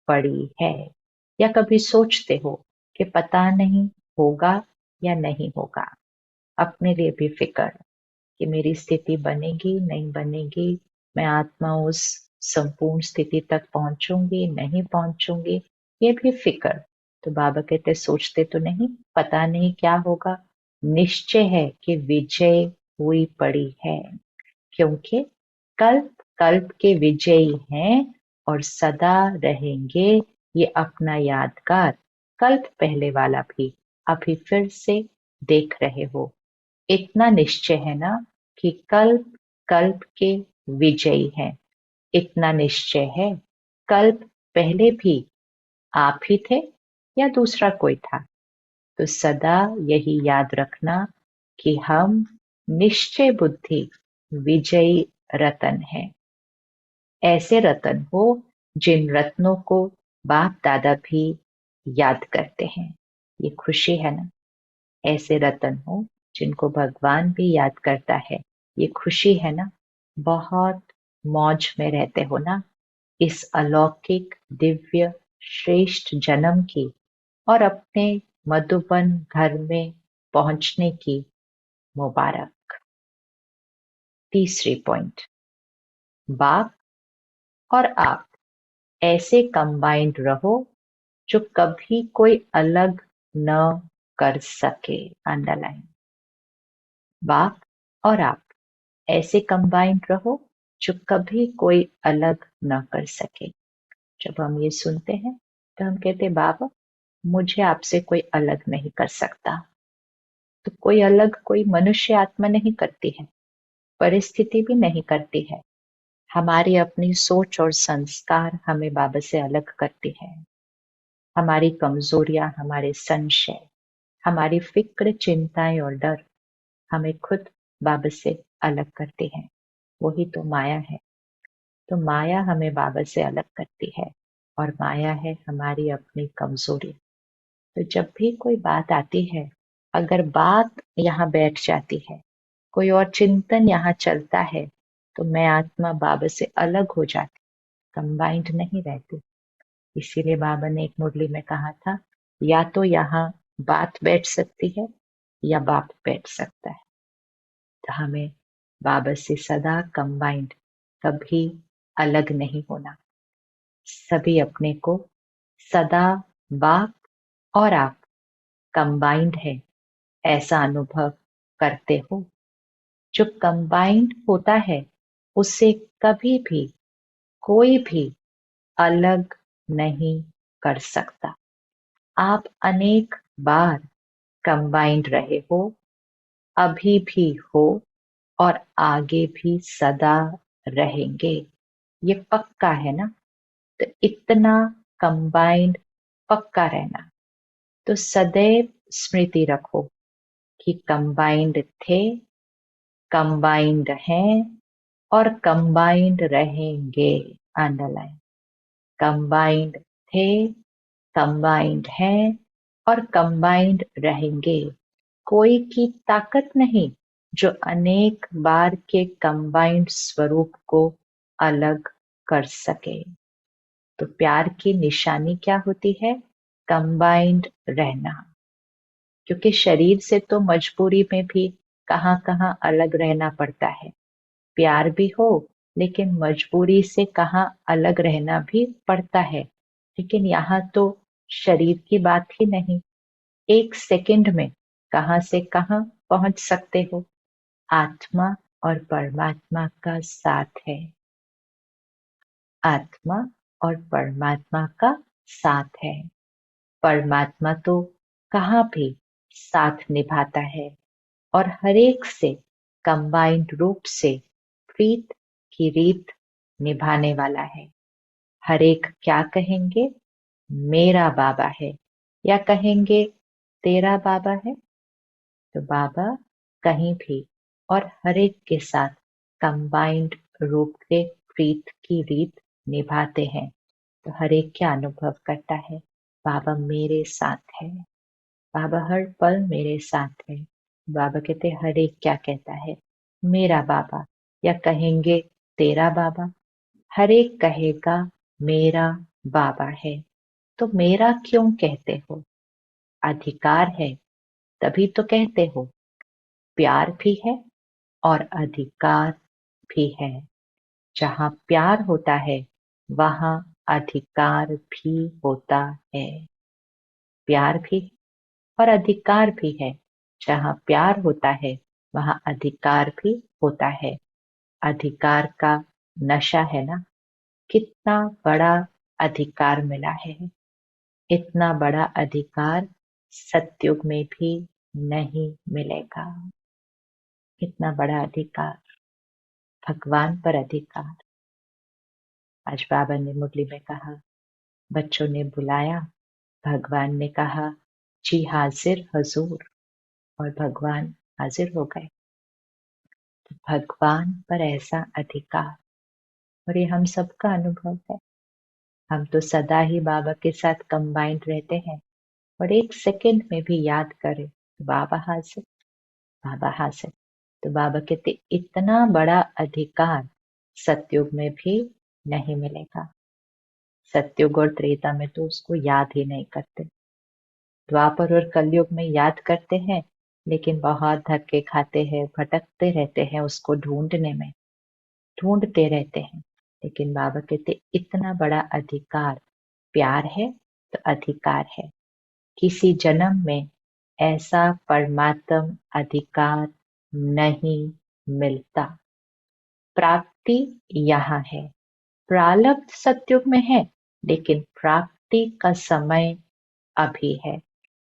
पड़ी है। या कभी सोचते हो कि पता नहीं होगा या नहीं होगा? अपने लिए भी फिक्र कि मेरी स्थिति बनेगी नहीं बनेगी, मैं आत्मा उस संपूर्ण स्थिति तक पहुंचूंगी नहीं पहुंचूंगी, ये भी फिक्र। तो बाबा कहते सोचते तो नहीं, पता नहीं क्या होगा, निश्चय है कि विजय हुई पड़ी है। क्योंकि कल्प कल्प के विजयी हैं और सदा रहेंगे, ये अपना यादगार कल्प पहले वाला भी अभी फिर से देख रहे हो। इतना निश्चय है ना कि कल्प कल्प के विजयी हैं। इतना निश्चय है, कल्प पहले भी आप ही थे या दूसरा कोई था? तो सदा यही याद रखना कि हम निश्चय बुद्धि विजयी रतन है। ऐसे रतन हो जिन रत्नों को बाप दादा भी याद करते हैं। ये खुशी है ना। ऐसे रतन हो जिनको भगवान भी याद करता है। ये खुशी है ना। बहुत मौज में रहते हो ना इस अलौकिक दिव्य श्रेष्ठ जन्म की और अपने मधुबन घर में पहुंचने की मुबारक। तीसरी पॉइंट, बाप और आप ऐसे कंबाइंड रहो जो कभी कोई अलग न कर सके। अंडरलाइन, बाप और आप ऐसे कंबाइंड रहो जो कभी कोई अलग न कर सके। जब हम ये सुनते हैं तो हम कहते बाबा मुझे आपसे कोई अलग नहीं कर सकता। तो कोई अलग कोई मनुष्य आत्मा नहीं करती है, परिस्थिति भी नहीं करती है। हमारी अपनी सोच और संस्कार हमें बाबा से अलग करती है। हमारी कमजोरियां, हमारे संशय, हमारी फिक्र चिंताएं और डर हमें खुद बाबा से अलग करते हैं। वही तो माया है। तो माया हमें बाबा से अलग करती है और माया है हमारी अपनी कमजोरी। तो जब भी कोई बात आती है, अगर बात यहाँ बैठ जाती है, कोई और चिंतन यहाँ चलता है, तो मैं आत्मा बाबा से अलग हो जाती, कंबाइंड नहीं रहती। इसीलिए बाबा ने एक मुरली में कहा था, या तो यहाँ बात बैठ सकती है या बाप बैठ सकता है। तो हमें बाबा से सदा कंबाइंड, कभी अलग नहीं होना। सभी अपने को सदा बाप और आप कंबाइंड है ऐसा अनुभव करते हो। जो कंबाइंड होता है उससे कभी भी कोई भी अलग नहीं कर सकता। आप अनेक बार कंबाइंड रहे हो, अभी भी हो और आगे भी सदा रहेंगे। ये पक्का है ना। तो इतना कंबाइंड पक्का रहना। तो सदैव स्मृति रखो कि कंबाइंड थे, कंबाइंड हैं और कंबाइंड रहेंगे। अंडरलाइन, कंबाइंड थे, कंबाइंड हैं और कंबाइंड रहेंगे। कोई की ताकत नहीं जो अनेक बार के कंबाइंड स्वरूप को अलग कर सके। तो प्यार की निशानी क्या होती है? कंबाइंड रहना। क्योंकि शरीर से तो मजबूरी में भी कहाँ कहाँ अलग रहना पड़ता है। प्यार भी हो लेकिन मजबूरी से कहाँ अलग रहना भी पड़ता है। लेकिन यहाँ तो शरीर की बात ही नहीं, एक सेकंड में कहाँ से कहाँ पहुंच सकते हो। आत्मा और परमात्मा का साथ है। आत्मा और परमात्मा का साथ है। परमात्मा तो कहाँ भी साथ निभाता है और हर एक से कंबाइंड रूप से प्रीत की रीत निभाने वाला है। हर एक क्या कहेंगे? मेरा बाबा है, या कहेंगे तेरा बाबा है? तो बाबा कहीं भी और हर एक के साथ कंबाइंड रूप से प्रीत की रीत निभाते हैं। तो हर एक क्या अनुभव करता है? बाबा मेरे साथ है, बाबा हर पल मेरे साथ है। बाबा कहते हर एक क्या कहता है? मेरा बाबा, या कहेंगे तेरा बाबा? हर एक कहेगा मेरा बाबा है। तो मेरा क्यों कहते हो? अधिकार है तभी तो कहते हो। प्यार भी है और अधिकार भी है। जहाँ प्यार होता है वहाँ अधिकार भी होता है। प्यार भी और अधिकार भी है। जहाँ प्यार होता है वहाँ अधिकार भी होता है। अधिकार का नशा है ना। कितना बड़ा अधिकार मिला है। इतना बड़ा अधिकार सतयुग में भी नहीं मिलेगा। इतना बड़ा अधिकार, भगवान पर अधिकार। आज बाबा ने मुरली में कहा, बच्चों ने बुलाया, भगवान ने कहा जी हाजिर हजूर, और भगवान हाजिर हो गए। तो भगवान पर ऐसा अधिकार, और ये हम सबका अनुभव है। हम तो सदा ही बाबा के साथ कंबाइंड रहते हैं, और एक सेकंड में भी याद करें तो बाबा हाजिर, बाबा हाजिर। तो बाबा कहते इतना बड़ा अधिकार सतयुग में भी नहीं मिलेगा। सतयुग और त्रेता में तो उसको याद ही नहीं करते। द्वापर और कलयुग में याद करते हैं, लेकिन बहुत धक्के खाते हैं, भटकते रहते हैं उसको ढूंढने में, ढूंढते रहते हैं। लेकिन बाबा कहते इतना बड़ा अधिकार प्यार है तो अधिकार है। किसी जन्म में ऐसा परमात्म अधिकार नहीं मिलता। प्राप्ति यहाँ है, प्रारब्ध सतयुग में है, लेकिन प्राप्ति का समय अभी है।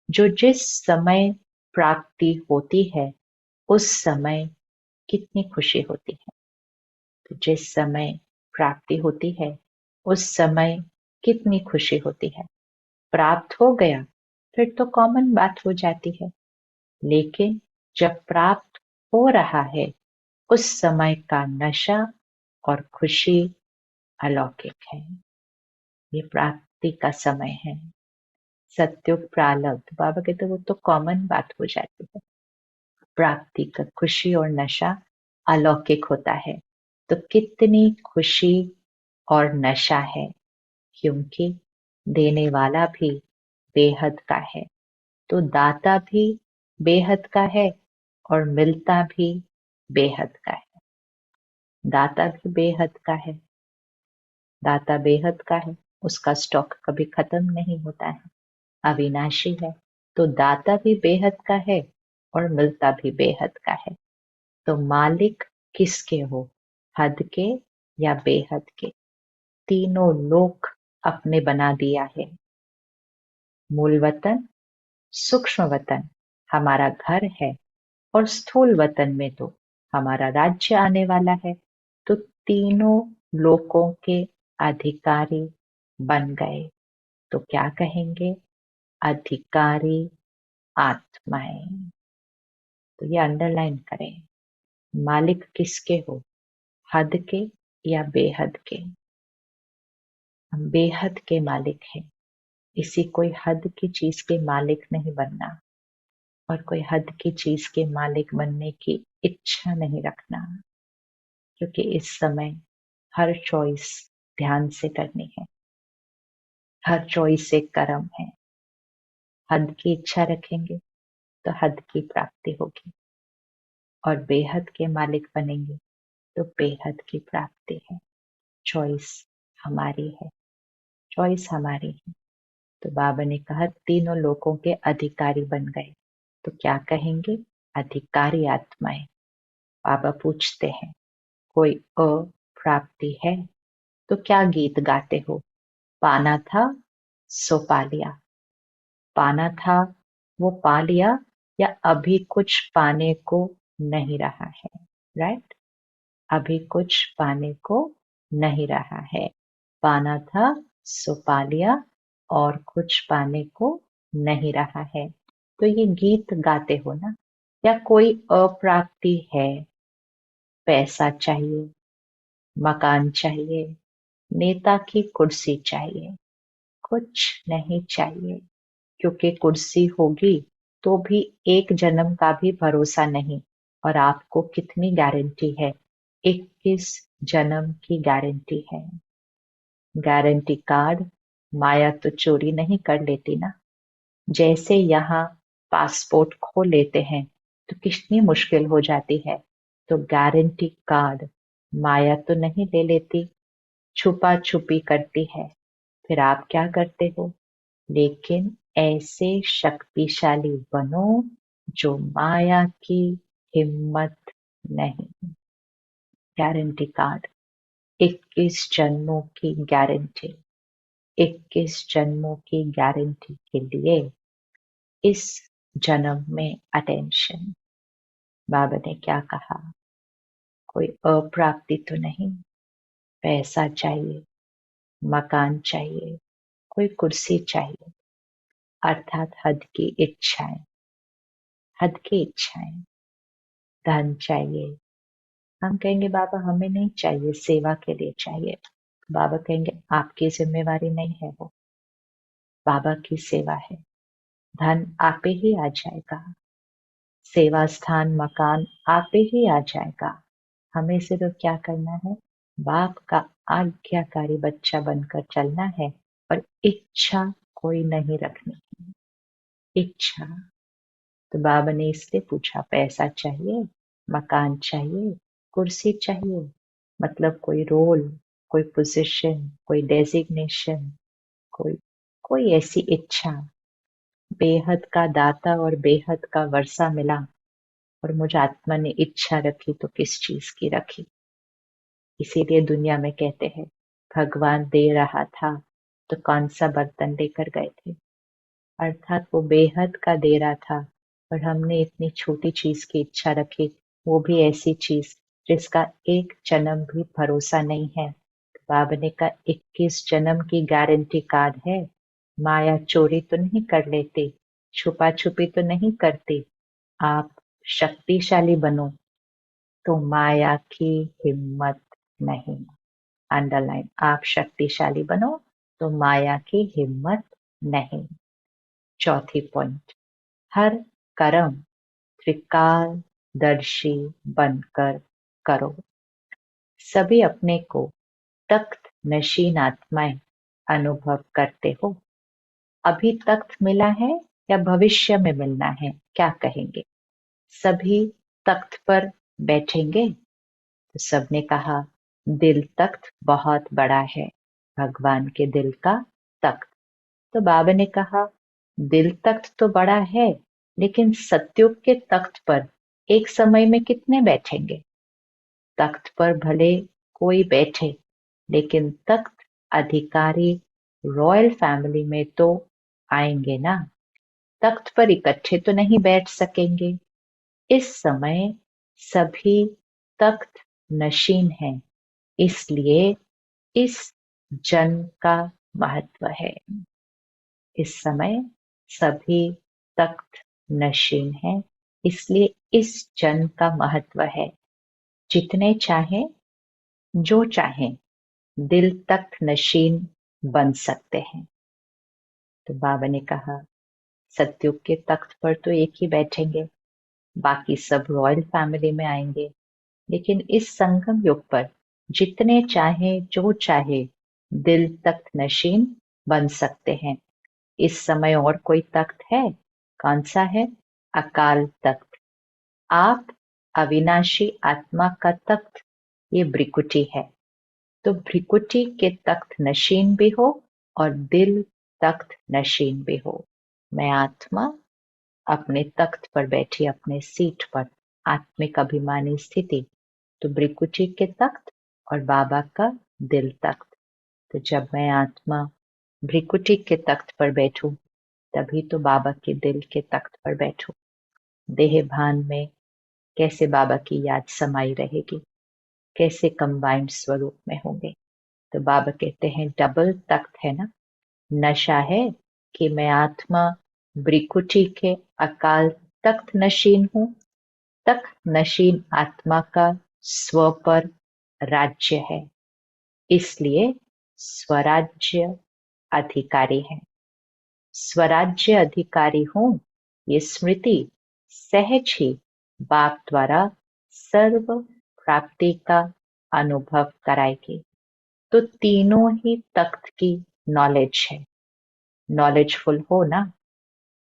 जो जिस समय प्राप्ति होती है उस समय कितनी खुशी होती है। तो जिस समय प्राप्ति होती है उस समय कितनी खुशी होती है। प्राप्त हो गया फिर तो कॉमन बात हो जाती है, लेकिन जब प्राप्त हो रहा है उस समय का नशा और खुशी अलौकिक है। ये प्राप्ति का समय है। सत्युग प्रारब्ध, बाबा कहते वो तो कॉमन बात हो जाती है। प्राप्ति का खुशी और नशा अलौकिक होता है। तो कितनी खुशी और नशा है, क्योंकि देने वाला भी बेहद का है। तो दाता भी बेहद का है और मिलता भी बेहद का है। दाता भी बेहद का है, दाता बेहद का है, उसका स्टॉक कभी खत्म नहीं होता है, अविनाशी है। तो दाता भी बेहद का है और मिलता भी बेहद का है। तो मालिक किसके हो? हद के या बेहद के? तीनों लोक अपने बना दिया है। मूल वतन, सूक्ष्म वतन हमारा घर है, और स्थूल वतन में तो हमारा राज्य आने वाला है। तो तीनों लोकों के अधिकारी बन गए। तो क्या कहेंगे? अधिकारी आत्माएं। तो ये अंडरलाइन करें। मालिक किसके हो? हद के या बेहद के? हम बेहद के मालिक हैं। इसी कोई हद की चीज के मालिक नहीं बनना, और कोई हद की चीज के मालिक बनने की इच्छा नहीं रखना, क्योंकि इस समय हर चॉइस ध्यान से करनी है। हर चॉइस एक कर्म है। हद की इच्छा रखेंगे तो हद की प्राप्ति होगी, और बेहद के मालिक बनेंगे तो बेहद की प्राप्ति है। चॉइस हमारी है, चॉइस हमारी है। तो बाबा ने कहा तीनों लोकों के अधिकारी बन गए। तो क्या कहेंगे? अधिकारी आत्माएं। बाबा पूछते हैं कोई अप्राप्ति है तो क्या गीत गाते हो? पाना था सो पा लिया। पाना था वो पा लिया, या अभी कुछ पाने को नहीं रहा है? राइट। अभी कुछ पाने को नहीं रहा है, पाना था सो पा लिया और कुछ पाने को नहीं रहा है। तो ये गीत गाते हो ना, या कोई अप्राप्ति है, पैसा चाहिए, मकान चाहिए, नेता की कुर्सी चाहिए, कुछ नहीं चाहिए, क्योंकि कुर्सी होगी तो भी एक जन्म का भी भरोसा नहीं। और आपको कितनी गारंटी है? 21 जन्म की गारंटी है। गारंटी कार्ड माया तो चोरी नहीं कर लेती ना। जैसे यहाँ पासपोर्ट खो लेते हैं तो कितनी मुश्किल हो जाती है, तो गारंटी कार्ड माया तो नहीं ले लेती, छुपा छुपी करती है। फिर आप क्या करते हो? लेकिन ऐसे शक्तिशाली बनो जो माया की हिम्मत नहीं। गारंटी कार्ड, 21 जन्मों की गारंटी। 21 जन्मों की गारंटी के लिए इस जन्म में अटेंशन। बाबा ने क्या कहा? कोई अप्राप्ति तो नहीं, पैसा चाहिए, मकान चाहिए, कोई कुर्सी चाहिए, अर्थात हद की इच्छाएं। हद की इच्छाएं, धन चाहिए। हम कहेंगे बाबा हमें नहीं चाहिए, सेवा के लिए चाहिए। बाबा कहेंगे आपकी जिम्मेवारी नहीं है वो, बाबा की सेवा है। धन आपे ही आ जाएगा, सेवा स्थान मकान आपे ही आ जाएगा। हमें सिर्फ क्या करना है? बाप का आज्ञाकारी बच्चा बनकर चलना है और इच्छा कोई नहीं रखनी। इच्छा। तो बाबा ने इसलिए पूछा, पैसा चाहिए, मकान चाहिए, कुर्सी चाहिए, मतलब कोई रोल, कोई पोजीशन, कोई डेजिग्नेशन, कोई कोई ऐसी इच्छा। बेहद का दाता और बेहद का वर्षा मिला, और मुझ आत्मा ने इच्छा रखी तो किस चीज की रखी। इसीलिए दुनिया में कहते हैं भगवान दे रहा था तो कौन सा बर्तन लेकर गए थे। अर्थात वो बेहद का दे रहा था, पर हमने इतनी छोटी चीज की इच्छा रखी, वो भी ऐसी चीज जिसका एक जन्म भी भरोसा नहीं है। बाबा ने कहा 21 जन्म की गारंटी कार्ड है। माया चोरी तो नहीं कर लेती, छुपा छुपी तो नहीं करती। आप शक्तिशाली बनो तो माया की हिम्मत नहीं। अंडरलाइन, आप शक्तिशाली बनो तो माया की हिम्मत नहीं। चौथी पॉइंट, हर कर्म त्रिकालदर्शी बनकर करो। सभी अपने को तख्त नशीन आत्माएं अनुभव करते हो। अभी तख्त मिला है या भविष्य में मिलना है, क्या कहेंगे? सभी तख्त पर बैठेंगे? तो सबने कहा दिल तख्त बहुत बड़ा है, भगवान के दिल का तख्त। तो बाबा ने कहा दिल तख्त तो बड़ा है, लेकिन सतयुग के तख्त पर एक समय में कितने बैठेंगे? तख्त पर भले कोई बैठे, लेकिन तख्त अधिकारी रॉयल फैमिली में तो आएंगे ना। तख्त पर इकट्ठे तो नहीं बैठ सकेंगे। इस समय सभी तख्त नशीन हैं, इसलिए इस जन्म का महत्व है। इस समय सभी तख्त नशीन हैं, इसलिए इस जन्म का महत्व है। जितने चाहें, जो चाहें, दिल तख्त नशीन बन सकते हैं। तो बाबा ने कहा सतयुग के तख्त पर तो एक ही बैठेंगे, बाकी सब रॉयल फैमिली में आएंगे। लेकिन इस संगम युग पर जितने चाहे जो चाहे दिल तख्त नशीन बन सकते हैं। इस समय और कोई तख्त है? कौन सा है? अकाल तख्त। आप अविनाशी आत्मा का तख्त, ये भ्रिकुटी है। तो भ्रिकुटी के तख्त नशीन भी हो और दिल तख्त नशीन भी हो। मैं आत्मा अपने तख्त पर बैठी, अपने सीट पर, आत्मिक अभिमानी स्थिति। तो भ्रिकुटी के तख्त और बाबा का दिल तख्त। तो जब मैं आत्मा भ्रिकुटी के तख्त पर बैठूं, तभी तो बाबा के दिल के तख्त पर बैठूं। देह भान में कैसे बाबा की याद समाई रहेगी, कैसे कंबाइंड स्वरूप में होंगे। तो बाबा कहते हैं डबल तख्त है ना, नशा है कि मैं आत्मा भृकुटी के अकाल तख्त नशीन हूं। तख्त नशीन आत्मा का स्व पर राज्य है, इसलिए स्वराज्य अधिकारी है। स्वराज्य अधिकारी हूं, ये स्मृति सहज ही बाप द्वारा सर्व प्राप्ति का अनुभव कराएगी। तो तीनों ही तख्त की नॉलेज है। नॉलेजफुल हो ना,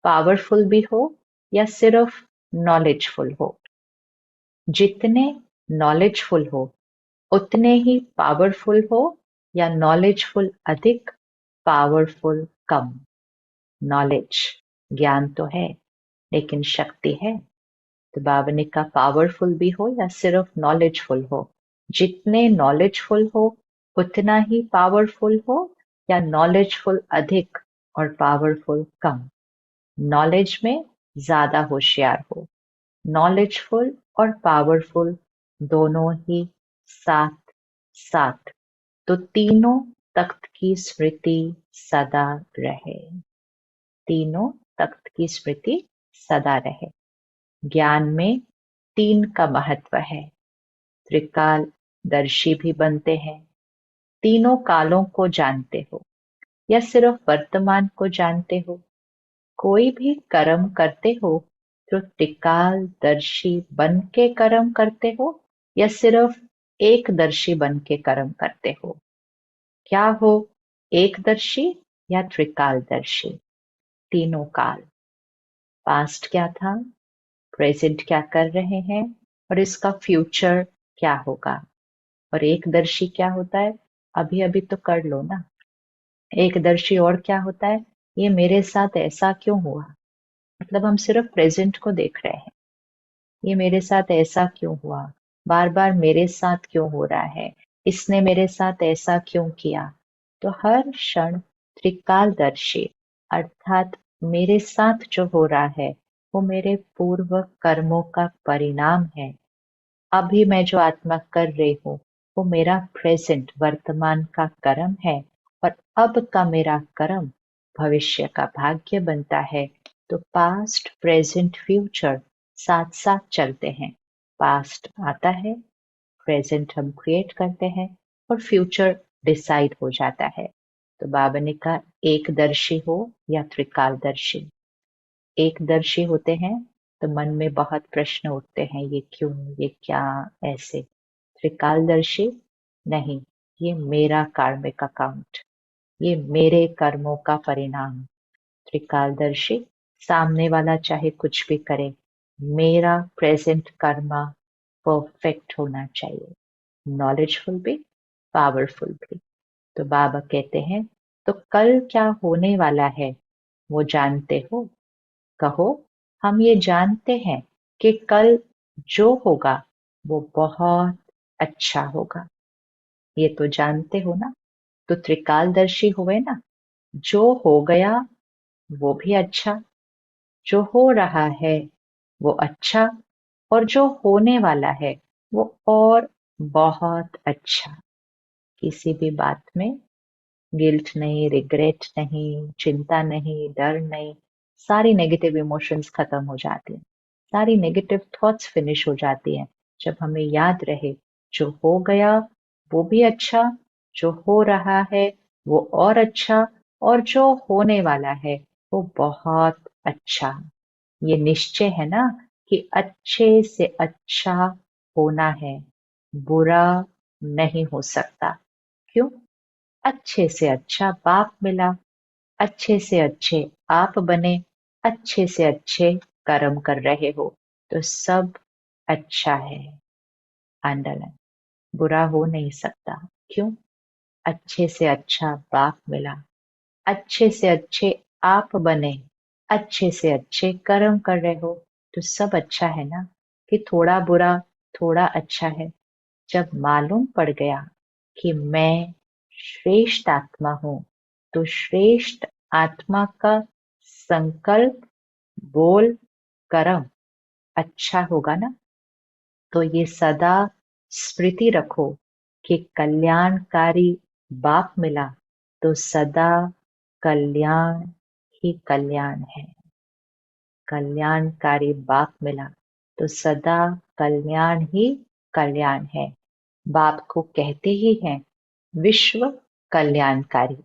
पावरफुल भी हो या सिर्फ नॉलेजफुल हो। जितने नॉलेजफुल हो उतने ही पावरफुल हो, या नॉलेजफुल अधिक, पावरफुल कम। नॉलेज ज्ञान तो है, लेकिन शक्ति है। तो बाबा ने कहा पावरफुल भी हो या सिर्फ नॉलेजफुल हो। जितने नॉलेजफुल हो उतना ही पावरफुल हो, या नॉलेजफुल अधिक और पावरफुल कम। नॉलेज में ज्यादा होशियार हो। नॉलेजफुल और पावरफुल दोनों ही साथ साथ। तो तीनों तख्त की स्मृति सदा रहे। तीनों तख्त की स्मृति सदा रहे। ज्ञान में तीन का महत्व है। त्रिकाल दर्शी भी बनते हैं। तीनों कालों को जानते हो या सिर्फ वर्तमान को जानते हो। कोई भी कर्म करते हो तो त्रिकाल दर्शी बन के कर्म करते हो या सिर्फ एक दर्शी बन के कर्म करते हो। क्या हो, एक दर्शी या त्रिकाल दर्शी। तीनों काल, पास्ट क्या था, प्रेजेंट क्या कर रहे हैं और इसका फ्यूचर क्या होगा। और एक दर्शी क्या होता है, अभी अभी तो कर लो ना। एक दर्शी और क्या होता है, ये मेरे साथ ऐसा क्यों हुआ। मतलब हम सिर्फ प्रेजेंट को देख रहे हैं। ये मेरे साथ ऐसा क्यों हुआ, बार बार मेरे साथ क्यों हो रहा है, इसने मेरे साथ ऐसा क्यों किया। तो हर क्षण त्रिकालदर्शी, अर्थात मेरे साथ जो हो रहा है वो मेरे पूर्व कर्मों का परिणाम है। अभी मैं जो आत्मा कर रही हूँ वो मेरा प्रेजेंट वर्तमान का कर्म है, और अब का मेरा कर्म भविष्य का भाग्य बनता है। तो पास्ट प्रेजेंट फ्यूचर साथ साथ चलते हैं। पास्ट आता है, प्रेजेंट हम क्रिएट करते हैं, और फ्यूचर डिसाइड हो जाता है। तो बाबा ने कहा एक दर्शी हो या त्रिकालदर्शी। एक दर्शी होते हैं तो मन में बहुत प्रश्न उठते हैं, ये क्यों, ये क्या, ऐसे। त्रिकालदर्शी नहीं, ये मेरा कार्मिक अकाउंट, ये मेरे कर्मों का परिणाम। त्रिकालदर्शी, सामने वाला चाहे कुछ भी करे, मेरा प्रेजेंट कर्मा परफेक्ट होना चाहिए। नॉलेजफुल भी, पावरफुल भी। तो बाबा कहते हैं तो कल क्या होने वाला है वो जानते हो। कहो हम ये जानते हैं कि कल जो होगा वो बहुत अच्छा होगा। ये तो जानते हो ना। तो त्रिकालदर्शी हुए ना। जो हो गया वो भी अच्छा, जो हो रहा है वो अच्छा, और जो होने वाला है वो और बहुत अच्छा। किसी भी बात में गिल्ट नहीं, रिग्रेट नहीं, चिंता नहीं, डर नहीं। सारी नेगेटिव इमोशंस खत्म हो जाती हैं। सारी नेगेटिव थॉट्स फिनिश हो जाती हैं जब हमें याद रहे जो हो गया वो भी अच्छा, जो हो रहा है वो और अच्छा, और जो होने वाला है वो बहुत अच्छा। ये निश्चय है ना कि अच्छे से अच्छा होना है, बुरा नहीं हो सकता। क्यों? अच्छे से अच्छा बाप मिला, अच्छे से अच्छे आप बने, अच्छे से अच्छे कर्म कर रहे हो, तो सब अच्छा है। अंडरलाइन, बुरा हो नहीं सकता। क्यों? अच्छे से अच्छा बाप मिला, अच्छे से अच्छे आप बने, अच्छे से अच्छे कर्म कर रहे हो, तो सब अच्छा है ना। कि थोड़ा बुरा थोड़ा अच्छा है। जब मालूम पड़ गया कि मैं श्रेष्ठ आत्मा हूं, तो श्रेष्ठ आत्मा का संकल्प, बोल, कर्म अच्छा होगा ना। तो ये सदा स्मृति रखो कि कल्याणकारी बाप मिला तो सदा कल्याण ही कल्याण है। कल्याणकारी बाप मिला तो सदा कल्याण ही कल्याण है। बाप को कहते ही हैं विश्व कल्याणकारी,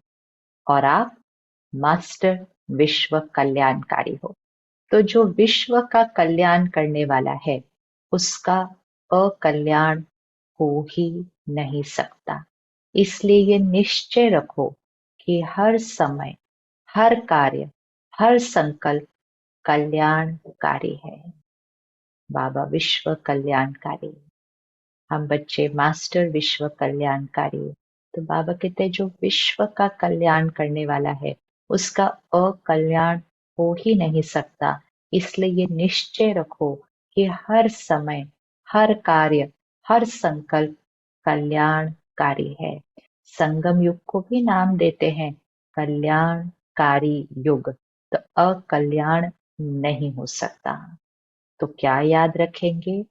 और आप मास्टर विश्व कल्याणकारी हो। तो जो विश्व का कल्याण करने वाला है उसका अकल्याण हो ही नहीं सकता। इसलिए ये निश्चय रखो कि हर समय, हर कार्य, हर संकल्प कल्याणकारी है। बाबा विश्व कल्याणकारी, हम बच्चे मास्टर विश्व कल्याणकारी। तो बाबा कहते हैं जो विश्व का कल्याण करने वाला है उसका अकल्याण हो ही नहीं सकता। इसलिए ये निश्चय रखो कि हर समय, हर कार्य, हर संकल्प कल्याणकारी है। संगम युग को भी नाम देते हैं कल्याणकारी युग। तो अकल्याण नहीं हो सकता। तो क्या याद रखेंगे?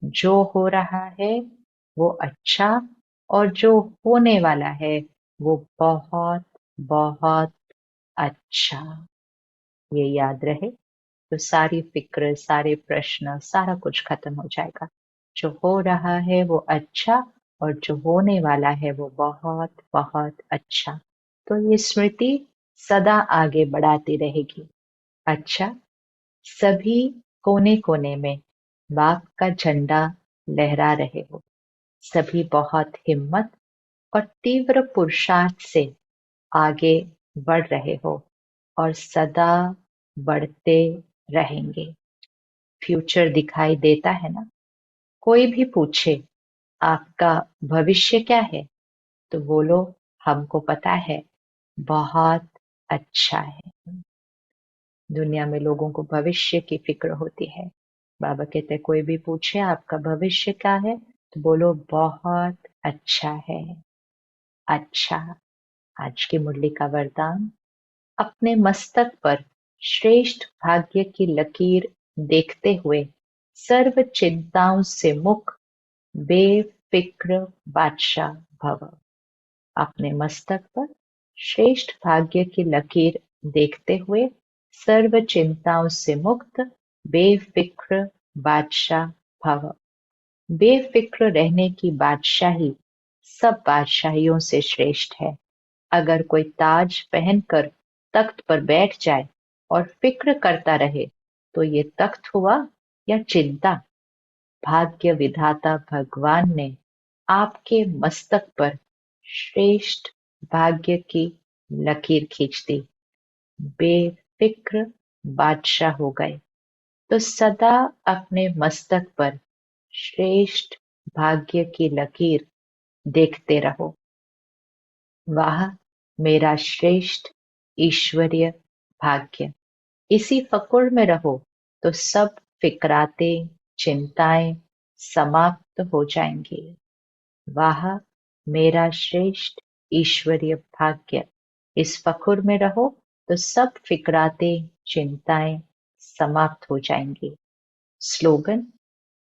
जो हो रहा है वो अच्छा, और जो होने वाला है वो बहुत बहुत अच्छा। ये याद रहे तो सारी फिक्र, सारे प्रश्न, सारा कुछ खत्म हो जाएगा। जो हो रहा है वो अच्छा, और जो होने वाला है वो बहुत बहुत अच्छा। तो ये स्मृति सदा आगे बढ़ाती रहेगी। अच्छा, सभी कोने कोने में बाप का झंडा लहरा रहे हो। सभी बहुत हिम्मत और तीव्र पुरुषार्थ से आगे बढ़ रहे हो और सदा बढ़ते रहेंगे। फ्यूचर दिखाई देता है ना? कोई भी पूछे आपका भविष्य क्या है तो बोलो हमको पता है, बहुत अच्छा है। दुनिया में लोगों को भविष्य की फिक्र होती है। बाबा कहते हैं कोई भी पूछे आपका भविष्य क्या है तो बोलो बहुत अच्छा है। अच्छा, आज की मुरली का वरदान, अपने मस्तक पर श्रेष्ठ भाग्य की लकीर देखते हुए सर्व चिंताओं से मुक्त बेफिक्र बादशाह भव। अपने मस्तक पर श्रेष्ठ भाग्य की लकीर देखते हुए सर्व चिंताओं से मुक्त बेफिक्र बादशाह भव। बेफिक्र रहने की बादशाही सब बादशाहियों से श्रेष्ठ है। अगर कोई ताज पहनकर तख्त पर बैठ जाए और फिक्र करता रहे तो ये तख्त हुआ या चिंता? भाग्य विधाता भगवान ने आपके मस्तक पर श्रेष्ठ भाग्य की लकीर खींच दी। बेफिक्र बादशाह हो गए। तो सदा अपने मस्तक पर श्रेष्ठ भाग्य की लकीर देखते रहो। वाह मेरा श्रेष्ठ ईश्वरीय भाग्य। इसी फकुर में रहो तो सब फिक्रातें, चिंताएं समाप्त हो जाएंगी। वाह मेरा श्रेष्ठ ईश्वरीय भाग्य। इस फकुर में रहो तो सब फिक्रातें, चिंताएं समाप्त हो जाएंगी। स्लोगन,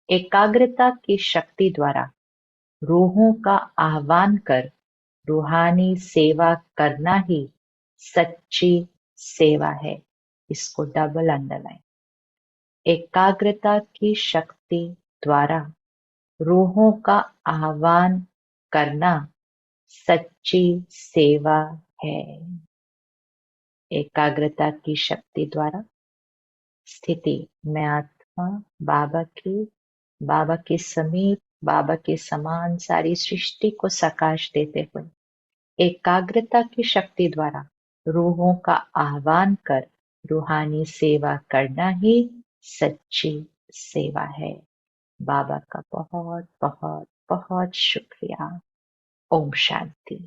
एकाग्रता की शक्ति द्वारा रूहों का आह्वान कर रूहानी सेवा करना ही सच्ची सेवा है। इसको डबल अंडरलाइन। एकाग्रता की शक्ति द्वारा रूहों का आह्वान करना सच्ची सेवा है। एकाग्रता की शक्ति द्वारा स्थिति में आत्मा बाबा के समीप, बाबा के समान सारी सृष्टि को सकाश देते हुए एकाग्रता की शक्ति द्वारा रूहों का आह्वान कर रूहानी सेवा करना ही सच्ची सेवा है। बाबा का बहुत बहुत बहुत शुक्रिया। ओम शांति।